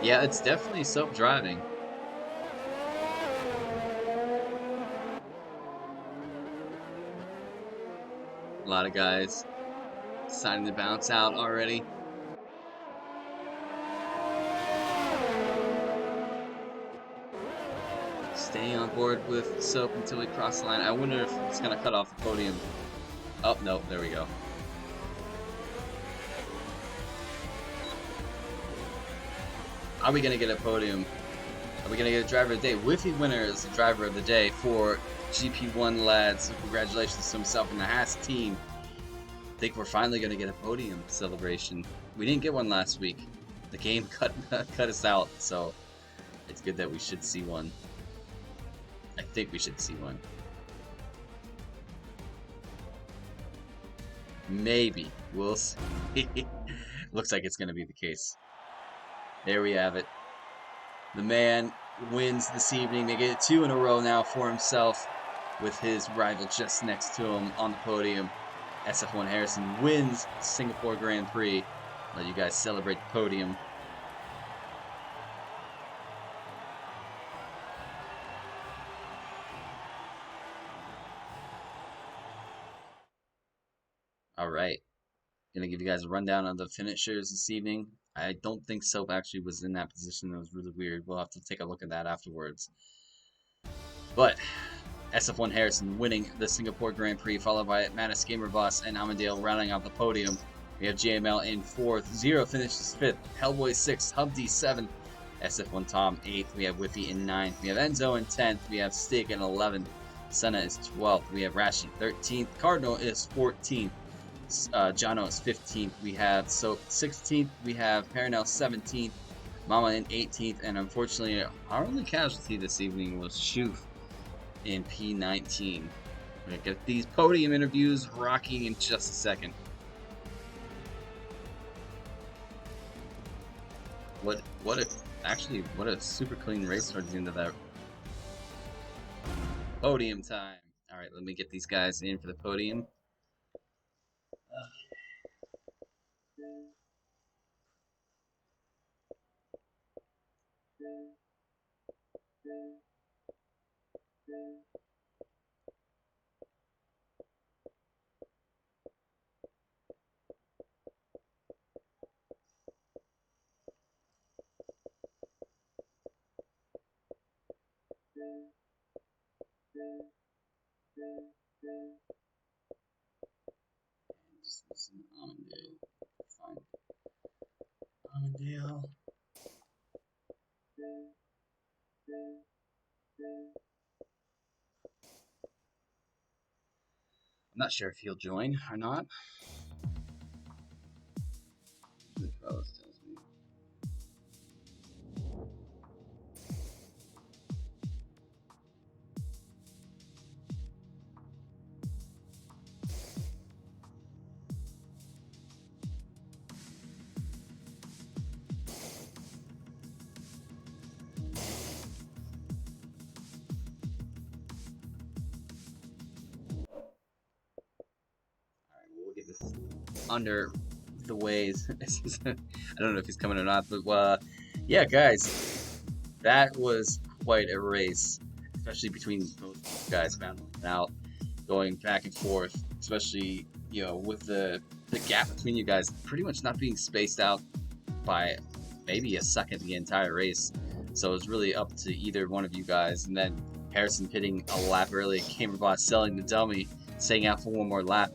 Yeah, it's definitely Soap driving. A lot of guys deciding to bounce out already. Staying on board with Soap until we cross the line. I wonder if it's going to cut off the podium. Oh, no, there we go. Are we going to get a podium? Are we going to get a driver of the day? Whiffy winner is the driver of the day for GP1 lads. So congratulations to himself and the Haas team. I think we're finally going to get a podium celebration. We didn't get one last week. The game cut us out, so it's good that we should see one. I think we should see one. Maybe. We'll see. Looks like it's going to be the case. There we have it. The man wins this evening. They get 2 in a row now for himself with his rival just next to him on the podium. SF1 Harrison wins Singapore Grand Prix. Let you guys celebrate the podium. Alright. Gonna give you guys a rundown of the finishers this evening. I don't think Soap actually was in that position. That was really weird. We'll have to take a look at that afterwards. But SF1 Harrison winning the Singapore Grand Prix, followed by Mattis Gamerboss and Amandale rounding out the podium. We have JML in 4th. 0 finishes 5th. Hellboy 6th. Hubd 7th. SF1 Tom 8th. We have Whiffy in 9th. We have Enzo in 10th. We have Stig in 11th. Senna is 12th. We have Rashi 13th. Cardinal is 14th. Jono is 15th. We have Soap 16th. We have Paranel 17th. Mama in 18th, and unfortunately, our only casualty this evening was Shoof in P19. We're gonna get these podium interviews rocking in just a second. What a super clean race towards the end of that. Podium time. All right, let me get these guys in for the podium. Just missing Armandale. Find Armandale. I'm not sure if he'll join or not. The fellas tells me. Alright, we'll get this under the ways. I don't know if he's coming or not, but yeah, guys, that was quite a race, especially between both guys battling out, going back and forth, especially with the gap between you guys pretty much not being spaced out by maybe a second the entire race. So it was really up to either one of you guys, and then Harrison pitting a lap early, Gamerbot selling the dummy, staying out for one more lap.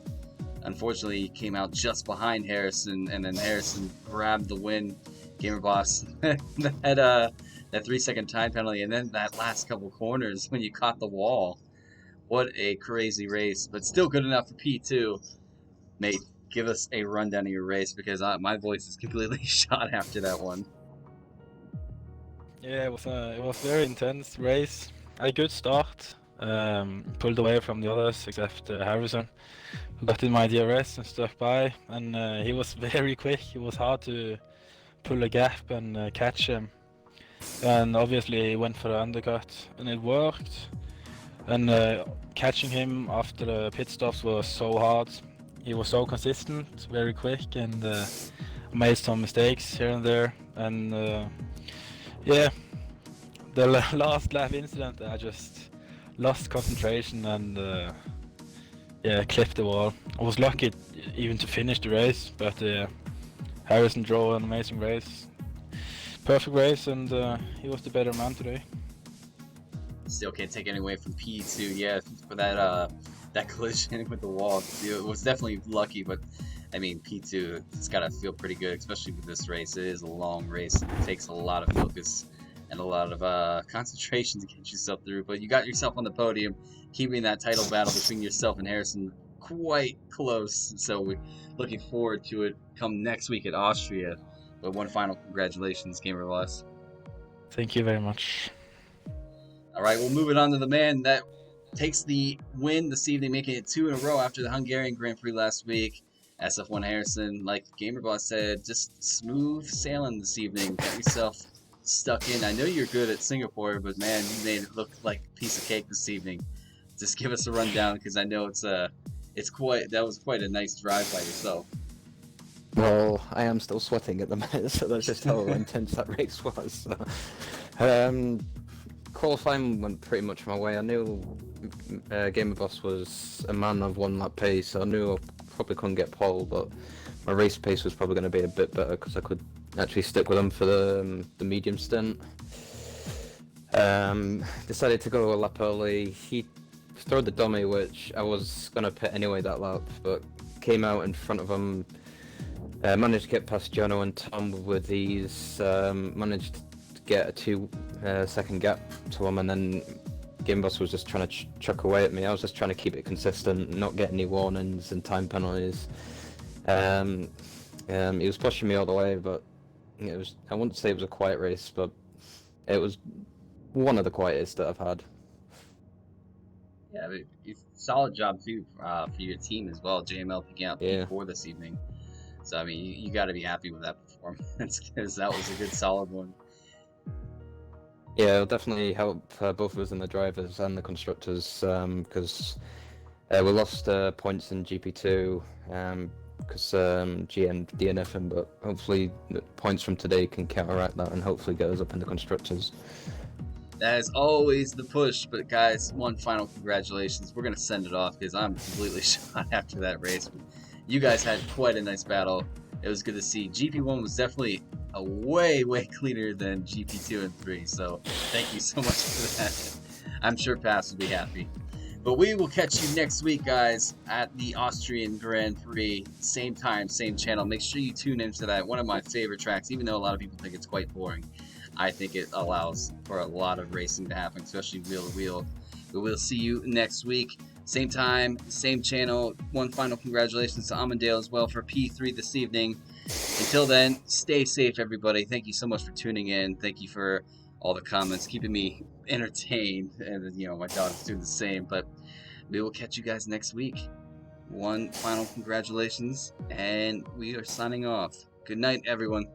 Unfortunately, he came out just behind Harrison, and then Harrison grabbed the win. Gamer Boss that 3-second time penalty, and then that last couple corners when you caught the wall. What a crazy race, but still good enough for P2. Mate, give us a rundown of your race, because my voice is completely shot after that one. Yeah, it was a very intense race. Had a good start. Pulled away from the others except Harrison, who got in my DRS and stuck by, and he was very quick. It was hard to pull a gap and catch him, and obviously he went for the undercut, and it worked. And catching him after the pit stops was so hard. He was so consistent, very quick, and made some mistakes here and there. And yeah, the last lap incident, I just lost concentration and yeah, clipped the wall. I was lucky even to finish the race, but Harrison drove an amazing race. Perfect race, and he was the better man today. Still can't take any away from P2, yeah, for that collision with the wall. It was definitely lucky, but I mean, P2, it's gotta feel pretty good, especially with this race. It is a long race. It takes a lot of focus and a lot of concentration to get yourself through, but you got yourself on the podium, keeping that title battle between yourself and Harrison quite close. So we're looking forward to it come next week at Austria. But one final congratulations, Gamer Loss. Thank you very much. All right, we'll move it on to the man that takes the win this evening, making it 2 in a row after the Hungarian Grand Prix last week. SF1 Harrison, like GamerBoss said, just smooth sailing this evening. Got yourself stuck in. I know you're good at Singapore, but man, you made it look like a piece of cake this evening. Just give us a rundown, because I know that was quite a nice drive by yourself. Well, I am still sweating at the minute, so that's just how intense that race was. So. Qualifying went pretty much my way. I knew Gamer Boss was a man of one lap pace, so I knew I probably couldn't get pole, but my race pace was probably going to be a bit better because I could actually stick with him for the medium stint. Decided to go a lap early. He threw the dummy, which I was going to pit anyway that lap, but came out in front of him. Managed to get past Jono and Tom with these. Managed to get a 2-second gap to him, and then Game Boss was just trying to chuck away at me. I was just trying to keep it consistent, not get any warnings and time penalties. He was pushing me all the way, but It was, I wouldn't say it was a quiet race, but it was one of the quietest that I've had. Yeah, but solid job too for your team as well. JML picking out Yeah. P4 this evening. So I mean, you got to be happy with that performance because that was a good solid one. Yeah, it'll definitely help both of us in the drivers and the constructors because we lost points in GP2 because GM DNFing, but hopefully the points from today can counteract that and hopefully get us up in the constructors. That is always the push, but guys, one final congratulations. We're gonna send it off because I'm completely shot after that race. You guys had quite a nice battle. It was good to see. GP1 was definitely a way cleaner than GP2 and 3, so thank you so much for that. I'm sure Pass will be happy. But we will catch you next week, guys, at the Austrian Grand Prix. Same time, same channel. Make sure you tune into that. One of my favorite tracks, even though a lot of people think it's quite boring. I think it allows for a lot of racing to happen, especially wheel to wheel. We will see you next week. Same time, same channel. One final congratulations to Amandale as well for P3 this evening. Until then, stay safe, everybody. Thank you so much for tuning in. Thank you for all the comments, keeping me entertained. And, you know, my dog's doing the same. But we will catch you guys next week. One final congratulations, and we are signing off. Good night, everyone.